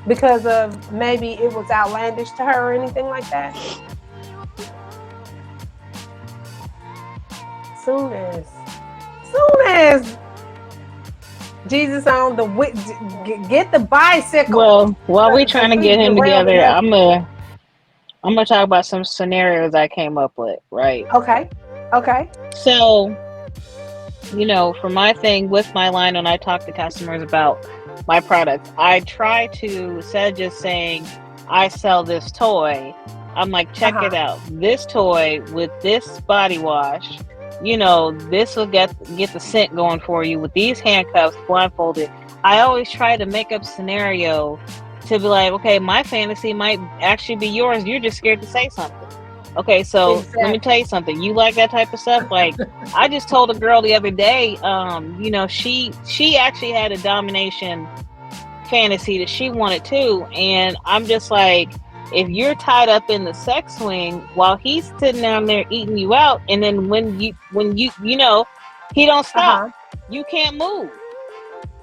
because of maybe it was outlandish to her or anything like that? Soon as Jesus on the get the bicycle. Well, while we trying to get him together, everything. I'm gonna talk about some scenarios I came up with, right? Okay. So, for my thing with my line, when I talk to customers about my products, I try to, instead of just saying I sell this toy, I'm like, check it out. This toy with this body wash, this will get the scent going for you with these handcuffs, blindfolded. I always try to make up scenario to be like, okay, my fantasy might actually be yours. You're just scared to say something. Okay, so Let me tell you something. You like that type of stuff? Like, I just told a girl the other day, she actually had a domination fantasy that she wanted too, and I'm just like, if you're tied up in the sex swing while he's sitting down there eating you out, and then when you he don't stop, you can't move.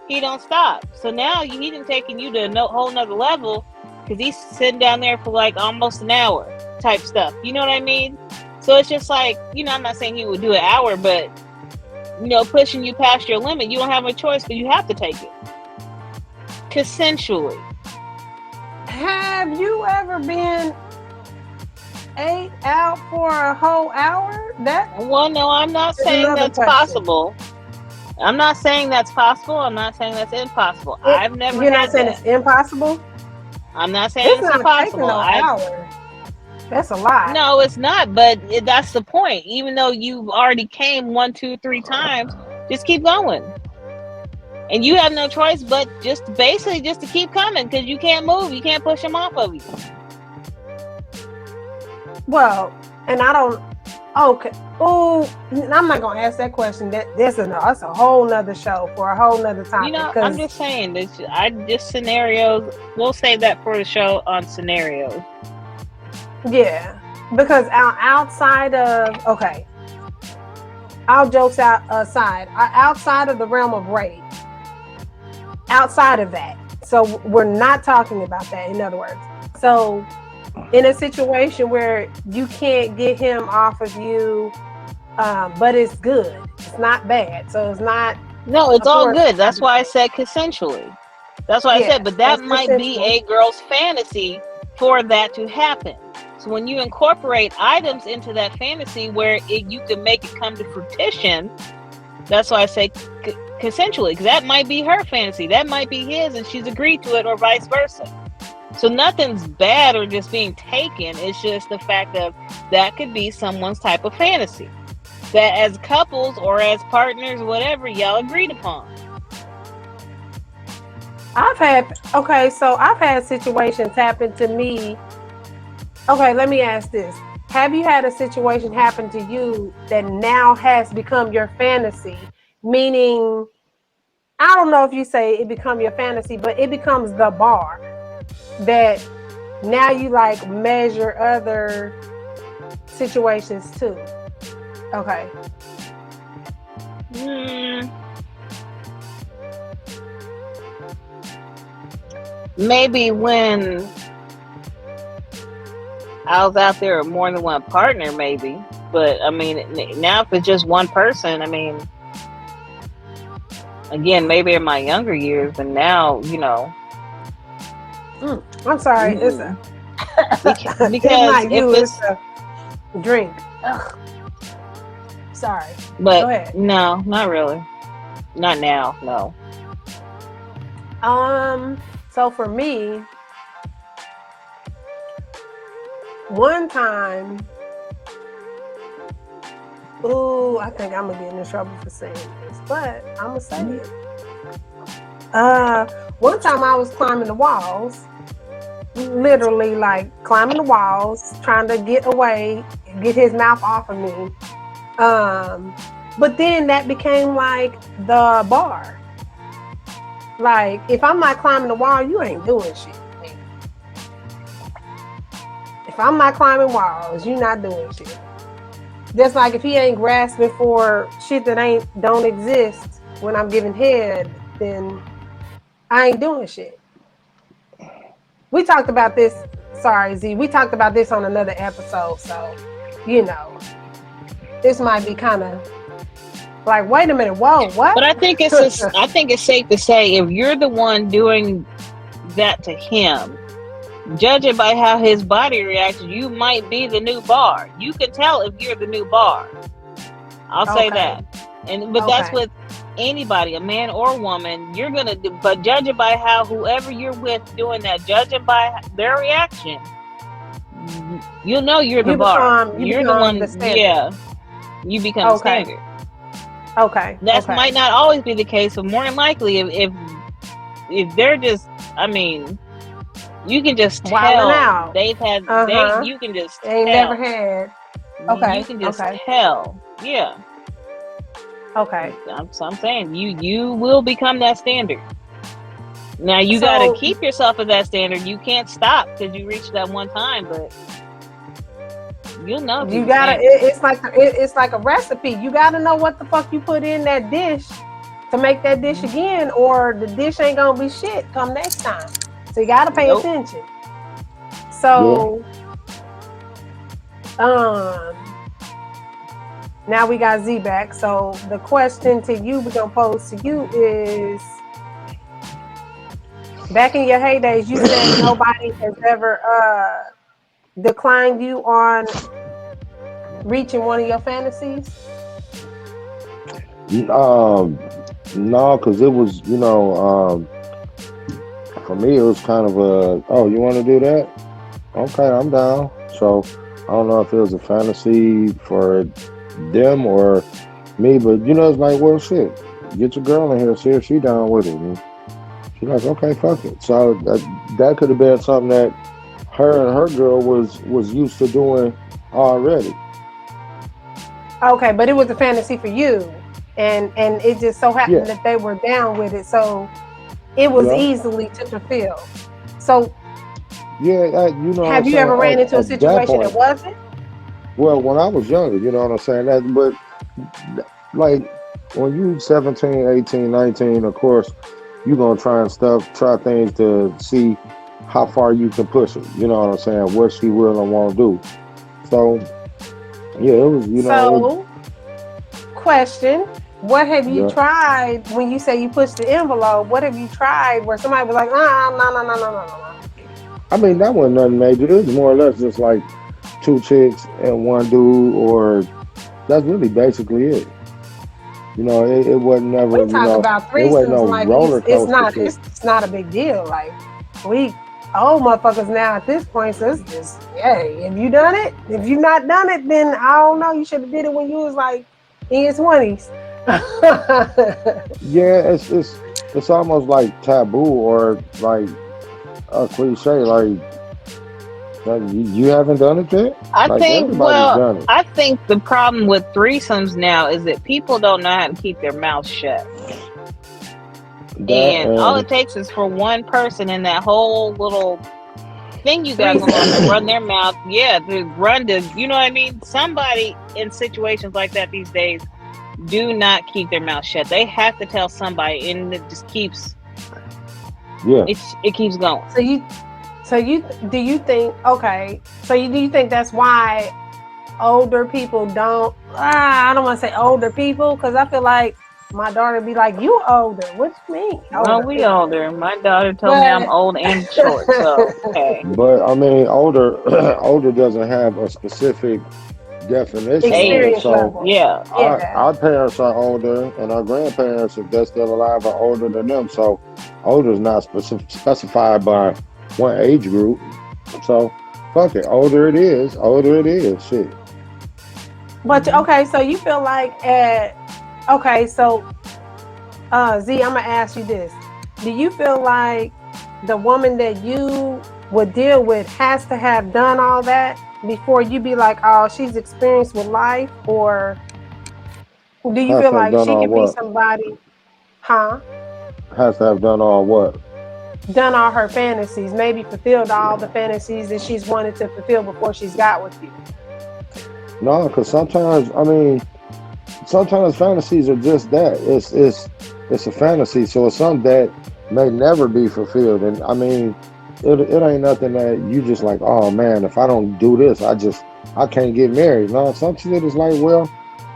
He don't stop. So now he done taken you to a whole nother level because he's sitting down there for like almost an hour type stuff. You know what I mean? So it's just like, I'm not saying he would do an hour, but pushing you past your limit. You don't have a choice, but you have to take it consensually. Have you ever been ate out for a whole hour? Well, no, I'm not saying that's possible. I'm not saying that's possible. I'm not saying that's impossible. I've never. You're not saying it's impossible? I'm not saying it's impossible. Hour. That's a lot. No, it's not. But that's the point. Even though you've already came 1, 2, 3 times, just keep going. And you have no choice but just to keep coming because you can't move. You can't push him off of you. Well, and I don't. Okay. Oh, I'm not gonna ask that question. That's a whole nother show for a whole nother topic. I'm just saying this. Just scenarios. We'll save that for the show on scenarios. Yeah, because outside of all jokes aside, outside of the realm of rape, outside of that, so we're not talking about that. In other words, so in a situation where you can't get him off of you, but it's good, it's not bad, so it's not. No, it's all good. That's why I said consensually. That's why I said, but that might be a girl's fantasy for that to happen. So when you incorporate items into that fantasy where you can make it come to fruition, that's why I say consensually, because that might be her fantasy, that might be his, and she's agreed to it, or vice versa. So nothing's bad or just being taken. It's just the fact of that could be someone's type of fantasy that as couples or as partners, whatever, y'all agreed upon. I've had situations happen to me. Okay, let me ask this. Have you had a situation happen to you that now has become your fantasy? Meaning, I don't know if you say it become your fantasy, but it becomes the bar that now you like measure other situations too. Okay. Maybe when I was out there with more than one partner, maybe. But I mean, now if it's just one person, I mean, again, maybe in my younger years, but now, you know. I'm sorry. It's because it's not you, it's a drink. Ugh. Sorry. But go ahead. No, not really. Not now, no. So for me, one time, I think I'm gonna get in trouble for saying this, but I'm gonna say it. One time I was climbing the walls, literally like climbing the walls, trying to get away, get his mouth off of me. But then that became like the bar. Like, if I'm not climbing the wall, you ain't doing shit. If I'm not climbing walls, you not doing shit. Just like if he ain't grasping for shit that don't exist when I'm giving head, then I ain't doing shit. We talked about this. Sorry, Z. We talked about this on another episode, so you know, this might be kind of like, wait a minute, whoa, what? But I think it's safe to say if you're the one doing that to him, judging by how his body reacts, you might be the new bar. You can tell if you're the new bar. I'll say that. But that's with anybody, a man or woman. You're gonna do, but judging by how whoever you're with doing that, judging by their reaction, you know you're the bar. You're the one. Yeah, you become the standard. Okay. That might not always be the case, but more than likely, if they're just, I mean, you can just tell they've had. You can just tell. Ain't never had. Okay. You can just tell. Yeah. Okay. So I'm saying you will become that standard. Now you gotta keep yourself at that standard. You can't stop because you reached that one time, but you'll know. You gotta. It's like a recipe. You gotta know what the fuck you put in that dish to make that dish again, or the dish ain't gonna be shit come next time. So you gotta pay attention. So, now we got Z back. So the question to you we're gonna pose to you is: back in your heydays, you said nobody has ever declined you on reaching one of your fantasies? No, because it was, for me, it was kind of oh, you want to do that? Okay, I'm down. So I don't know if it was a fantasy for them or me, but it's like, well, shit, get your girl in here, see if she down with it. And she's like, okay, fuck it. So that could have been something that her and her girl was used to doing already. Okay, but it was a fantasy for you, and it just so happened that they were down with it, so it was easily to fulfill. So have you ever ran into a situation that wasn't? Well, when I was younger, you know what I'm saying? But like when you 17, 18, 19, of course, you're going to try things to see how far you can push it. You know what I'm saying? What she will and won't do. So, yeah, it was, So, question, what have you tried when you say you pushed the envelope? What have you tried where somebody was like, no. I mean, that wasn't nothing major. It was more or less just like 2 chicks and 1 dude, or that's really basically it. It wasn't We never, talk about it wasn't threesomes no like roller coaster shit. it's not a big deal. Like we old motherfuckers now at this point, so it's just hey, if you done it, if you not done it, then I don't know. You should have did it when you was like in your 20s. Yeah, it's almost like taboo or like a cliche, like that you haven't done it yet. I Like think, everybody's well, done it. I think the problem with threesomes now is that people don't know how to keep their mouth shut. That And all and it takes is for one person in that whole little thing you got going on to Threesome. run their mouth. Yeah, to run to, you know what I mean? Somebody in situations like that these days do not keep their mouth shut. They have to tell somebody, and it just keeps, yeah, it keeps going. So you do you think okay? So do you think that's why older people don't? I don't want to say older people because I feel like my daughter be like, "You older? What you mean Well, older we people?" older. My daughter told me I'm But old and short, so hey, but I mean, older older doesn't have a specific definition on it. experience age. So level, Yeah. yeah. our parents are older, and our grandparents, if they're still alive, are older than them. So older is not specified by one age group. So fuck it, older it is, older it is. Shit. But okay, so you feel like okay, so Z, I'm gonna ask you this: do you feel like the woman that you would deal with has to have done all that before you be like, oh, she's experienced with life, or do you Has feel to have like done she all could be what? somebody, huh? Has to have done all what? Done all her fantasies, maybe fulfilled all the fantasies that she's wanted to fulfill before she's got with you. No, because sometimes I mean, sometimes fantasies are just that. It's a fantasy, so it's something that may never be fulfilled. And I mean, it ain't nothing that you just like. Oh man, if I don't do this, I can't get married. No, some shit is like, well,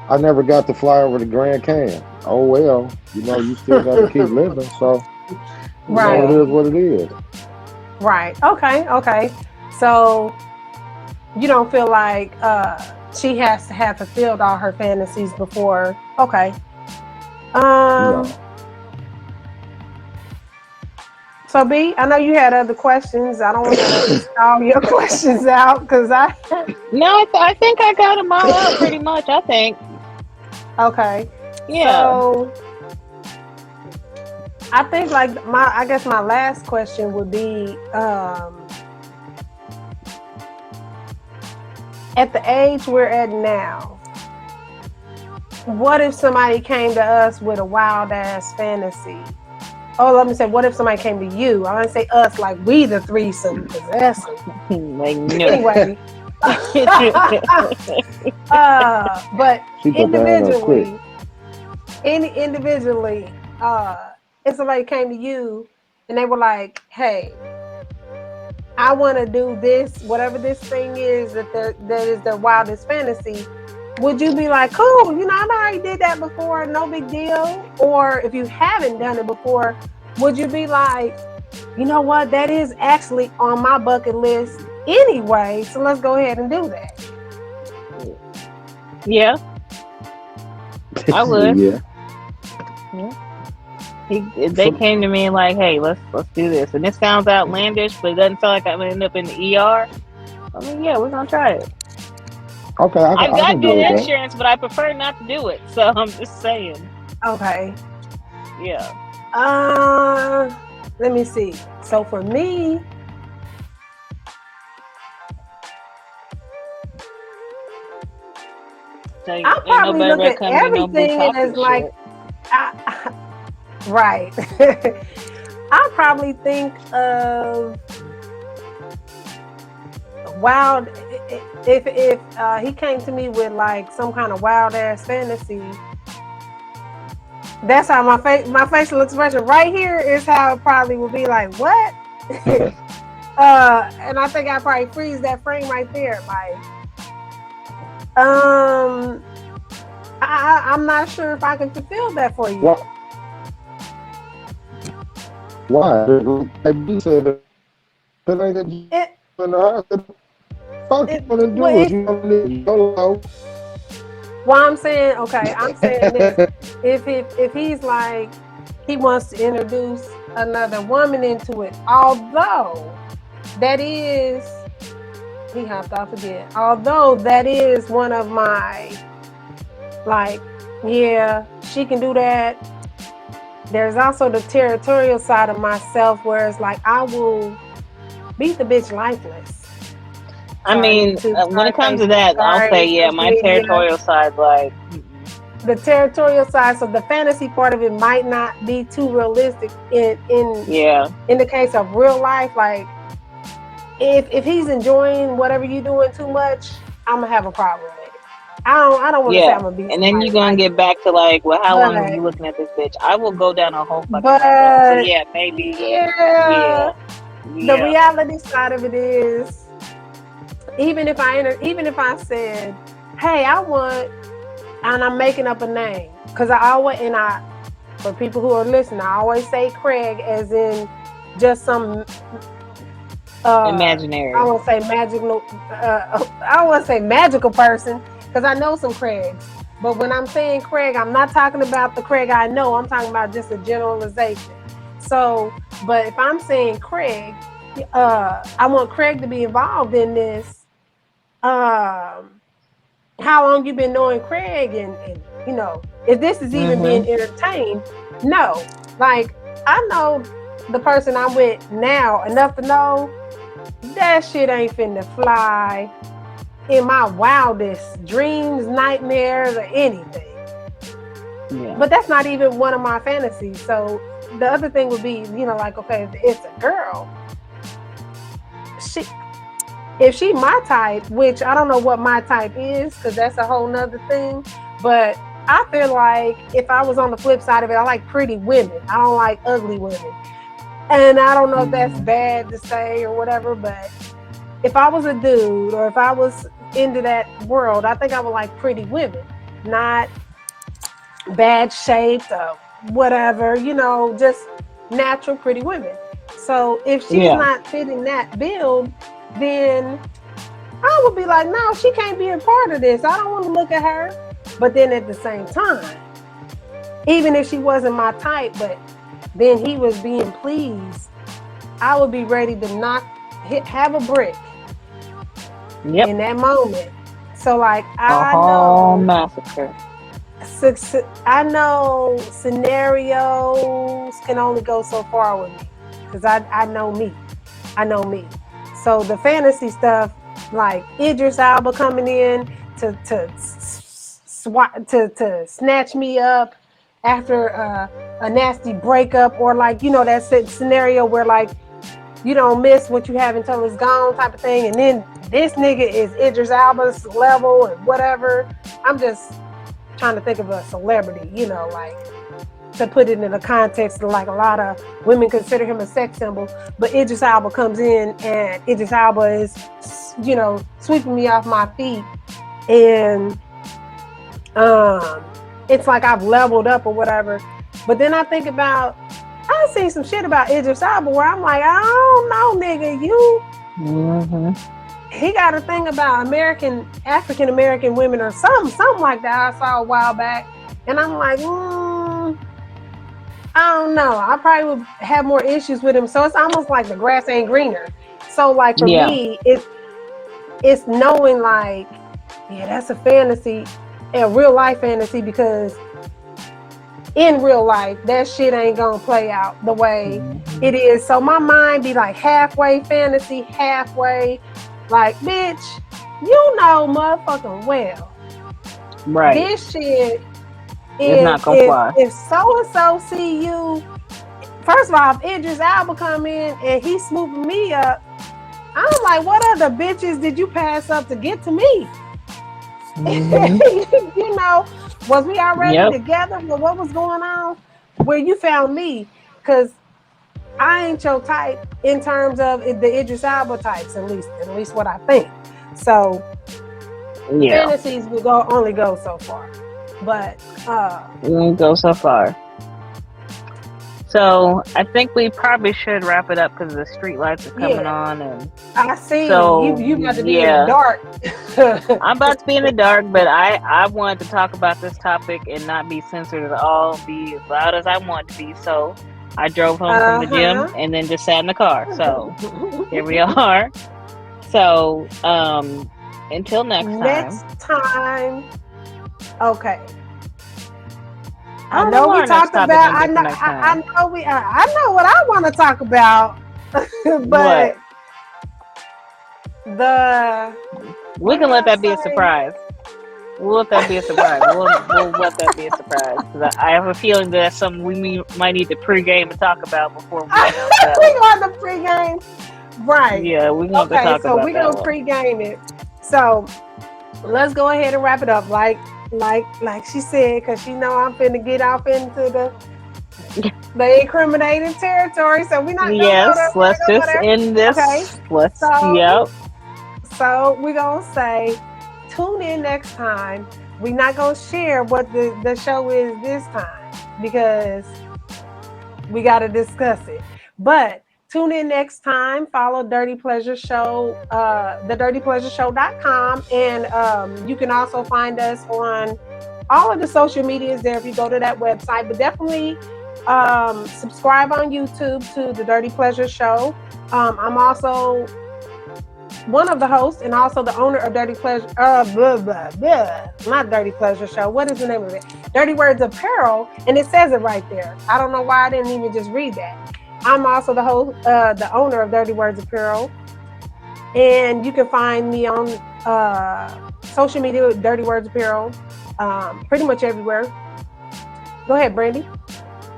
I never got to fly over the Grand Canyon. Oh well, you still got to keep living. So it Right, Yeah. is what it is. right. Okay, okay. So you don't feel like she has to have fulfilled all her fantasies before. Okay. Um. No, So B, I know you had other questions. I don't want to stall your questions out because I. No, I think I got them all out pretty much. I think. Okay. Yeah. So I think like I guess my last question would be at the age we're at now, what if somebody came to us with a wild ass fantasy? Oh, let me say, what if somebody came to you? I want to say us, like we the threesome, because that's Like no. anyway. But she put the hand up quick. individually, if somebody came to you and they were like, "Hey, I want to do this, whatever this thing is that is their wildest fantasy," would you be like, "Cool, I already did that before, no big deal"? Or if you haven't done it before, would you be like, "You know what? That is actually on my bucket list anyway, so let's go ahead and do that." Yeah, I would. Yeah. Yeah. If they came to me and like, hey, let's do this, and this sounds outlandish, but it doesn't sound like I'm gonna end up in the ER. I mean, yeah, we're gonna try it. Okay, I've I got can deal good with that. insurance, but I prefer not to do it. So I'm just saying. Okay. Yeah. Let me see. So for me, So I ain't probably nobody look better at come in no blue everything coffee as like, shit. right. I probably think of wild. If he came to me with like some kind of wild ass fantasy, that's how my facial expression right here is how it probably would be like, what? And I think I probably freeze that frame right there. Like, I'm not sure if I can fulfill that for you. Why? Like B said, if it ain't that you It, in the hospital, fuck you it, wanna well, do is you wanna live YOLO. Well, I'm saying, okay, I'm saying this. If he's like, he wants to introduce another woman into it, although that is, he hopped off again. Although that is one of my, like, yeah, she can do that. There's also the territorial side of myself where it's like, I will beat the bitch lifeless. I Sorry, mean, YouTube. when Sorry, it comes to Facebook. that, I'll say, Sorry, yeah, social my media. territorial side, like, The territorial side, so the fantasy part of it might not be too realistic yeah, in the case of real life. Like, if he's enjoying whatever you're doing too much, I'm gonna have a problem with it. I don't want to say yeah. I'm gonna beat And then you're somebody gonna life, get back to like, well, how long have but you looking at this bitch? I will go down a whole fucking rabbit hole. So but yeah, maybe, yeah, yeah, the yeah, reality side of it is, even if I said, hey, I want, and I'm making up a name, because for people who are listening, I always say Craig as in just some I imaginary. want to say magical I want to say magical person, because I know some Craigs. But when I'm saying Craig, I'm not talking about the Craig I know. I'm talking about just a generalization. So, but if I'm saying Craig, I want Craig to be involved in this. How long you been knowing Craig, and if this is even being Mm-hmm. entertained? No. Like, I know the person I'm with now enough to know that shit ain't finna fly in my wildest dreams, nightmares, or anything. Yeah. But that's not even one of my fantasies. So the other thing would be, like, okay, if it's a girl, she if she my type, which I don't know what my type is, because that's a whole nother thing. But I feel like if I was on the flip side of it, I like pretty women. I don't like ugly women. And I don't know if that's bad to say or whatever, but if I was a dude, or if I was into that world, I think I would like pretty women, not bad shaped or whatever, just natural pretty women. So if she's Yeah. not fitting that build, then I would be like, no, she can't be a part of this. I don't want to look at her. But then at the same time, even if she wasn't my type, but then he was being pleased, I would be ready to have a brick Yep. in that moment. So, like, A whole massacre. I know scenarios can only go so far with me, because I know me. I know me. So the fantasy stuff, like Idris Elba coming in to snatch me up after a nasty breakup, or like, that scenario where, like, you don't miss what you have until it's gone type of thing, and then this nigga is Idris Elba's level and whatever. I'm just trying to think of a celebrity, like, to put it in a context of, like, a lot of women consider him a sex symbol, but Idris Elba comes in and Idris Elba is, sweeping me off my feet, and it's like I've leveled up or whatever. But then I think about, I've seen some shit about Idris Elba where I'm like, I don't know, nigga, he got a thing about African American women or something like that I saw a while back, and I'm like, I don't know. I probably would have more issues with him. So it's almost like the grass ain't greener. So, like, for me, it's knowing, like, yeah, that's a fantasy, a real life fantasy, because in real life, that shit ain't gonna play out the way it is. So my mind be like halfway fantasy, halfway like, bitch, motherfucking well, Right. this shit, It's not gonna fly. If so-and-so see you, first of all, if Idris Elba come in and he swooping me up, I'm like, what other bitches did you pass up to get to me? Was we already together? Well, what was going on where you found me? Because I ain't your type in terms of the Idris Elba types, at least what I think. So fantasies will only go so far, but we won't go so far. So I think we probably should wrap it up because the street lights are coming Yeah. on, and I see so you about to be in the dark. I'm about to be in the dark, but I wanted to talk about this topic and not be censored at all, be as loud as I want to be. So I drove home from the gym and then just sat in the car. So here we are. So until next time. Okay. I I know we talked about. I know what I want to talk about, but we can let that be a surprise. We'll let that be a surprise. We'll let that be a surprise because I have a feeling that that's something we might need to pregame and talk about before we announce that. We going to pregame, right? Yeah, we're going to talk about that. So we're gonna pregame it. So let's go ahead and wrap it up, like she said, because she know I'm finna get off into the incriminating territory. So we're not gonna go there. Let's just end this. Okay. So we're gonna say, tune in next time. We're not gonna share what the show is this time because we got to discuss it. But tune in next time. Follow Dirty Pleasure Show, thedirtypleasureshow.com. And you can also find us on all of the social medias there if you go to that website. But definitely subscribe on YouTube to The Dirty Pleasure Show. I'm also one of the hosts and also the owner of Dirty Pleasure, not Dirty Pleasure Show. What is the name of it? Dirty Words Apparel. And it says it right there. I don't know why I didn't even just read that. I'm also the host, the owner of Dirty Words Apparel. And you can find me on social media with Dirty Words Apparel, pretty much everywhere. Go ahead, Brandy.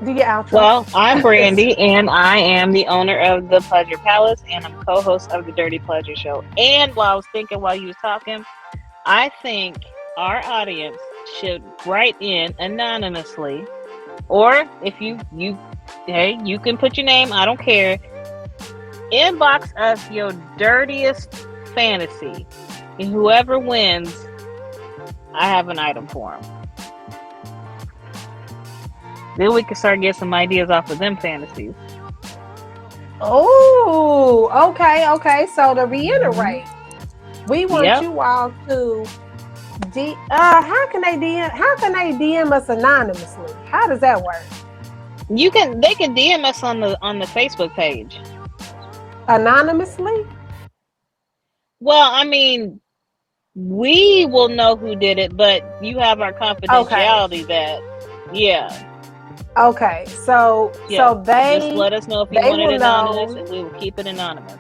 Do your outro. Well, I'm Brandy, and I am the owner of the Pleasure Palace, and I'm co-host of the Dirty Pleasure Show. And while I was thinking while you was talking, I think our audience should write in anonymously, or if you can put your name, I don't care. Inbox us your dirtiest fantasy, and whoever wins, I have an item for them. Then we can start getting some ideas off of them fantasies. Oh, okay. So to reiterate, we want you all to how can they DM us anonymously? How does that work? They can DM us on the Facebook page. Anonymously? Well, I mean, we will know who did it, but you have our confidentiality Okay, so they just let us know if you want it anonymous, and we will keep it anonymous.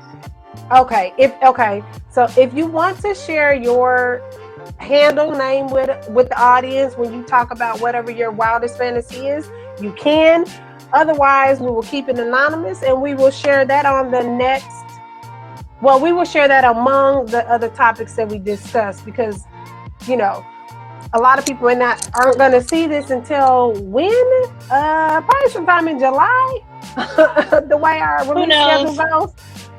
Okay, so if you want to share your handle name with the audience when you talk about whatever your wildest fantasy is, you can. Otherwise, we will keep it anonymous, and we will share that on the next. Well, we will share that among the other topics that we discussed because, a lot of people aren't going to see this until when? Probably sometime in July. The way our release schedule goes.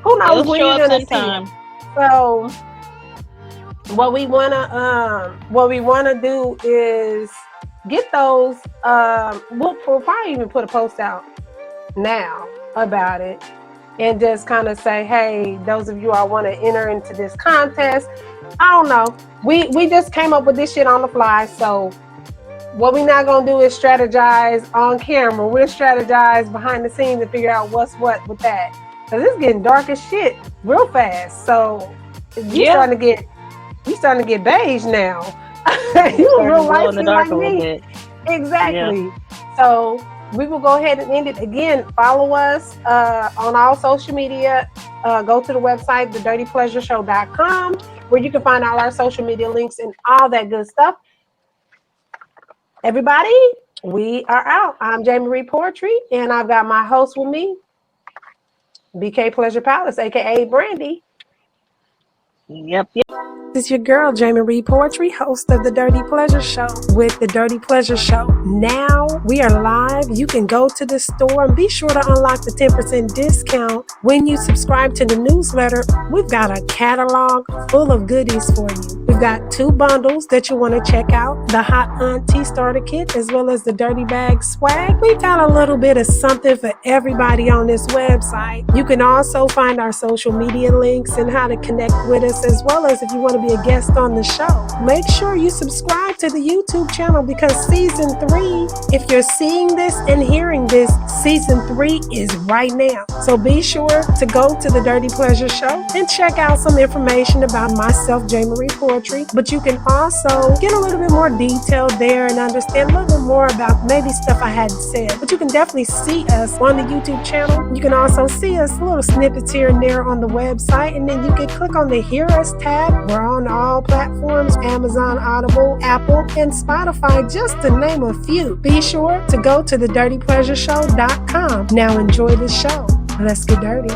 Who knows when you're going to see it? So what we wanna do is get those. We'll probably even put a post out now about it. And just kind of say, hey, those of you all want to enter into this contest. I don't know. We just came up with this shit on the fly. So what we're not going to do is strategize on camera. We'll strategize behind the scenes and figure out what's what with that. Because it's getting dark as shit real fast. So you starting to get beige now. You a real light skin like me. Exactly. Yeah. So we will go ahead and end it. Again, follow us on all social media. Go to the website, thedirtypleasureshow.com, where you can find all our social media links and all that good stuff. Everybody, we are out. I'm Jamie Reed Poetry, and I've got my host with me, BK Pleasure Palace, a.k.a. Brandy. Yep. This is your girl, Jamie Reed Poetry, host of The Dirty Pleasure Show with The Dirty Pleasure Show. Now we are live. You can go to the store and be sure to unlock the 10% discount when you subscribe to the newsletter. We've got a catalog full of goodies for you. We've got 2 bundles that you want to check out, the Hot Auntie Starter Kit as well as the Dirty Bag Swag. We've got a little bit of something for everybody on this website. You can also find our social media links and how to connect with us, as well as if you want to be a guest on the show. Make sure you subscribe to the YouTube channel because season 3, if you're seeing this and hearing this, season 3 is right now. So be sure to go to the Dirty Pleasure Show and check out some information about myself, Jamie Reed Poetry. But you can also get a little bit more detail there and understand a little bit more about maybe stuff I hadn't said. But you can definitely see us on the YouTube channel. You can also see us little snippets here and there on the website, and then you can click on the Hear Us tab. We're on all platforms, Amazon, Audible, Apple, and Spotify, just to name a few. Be sure to go to thedirtypleasureshow.com. Now enjoy the show. Let's get dirty.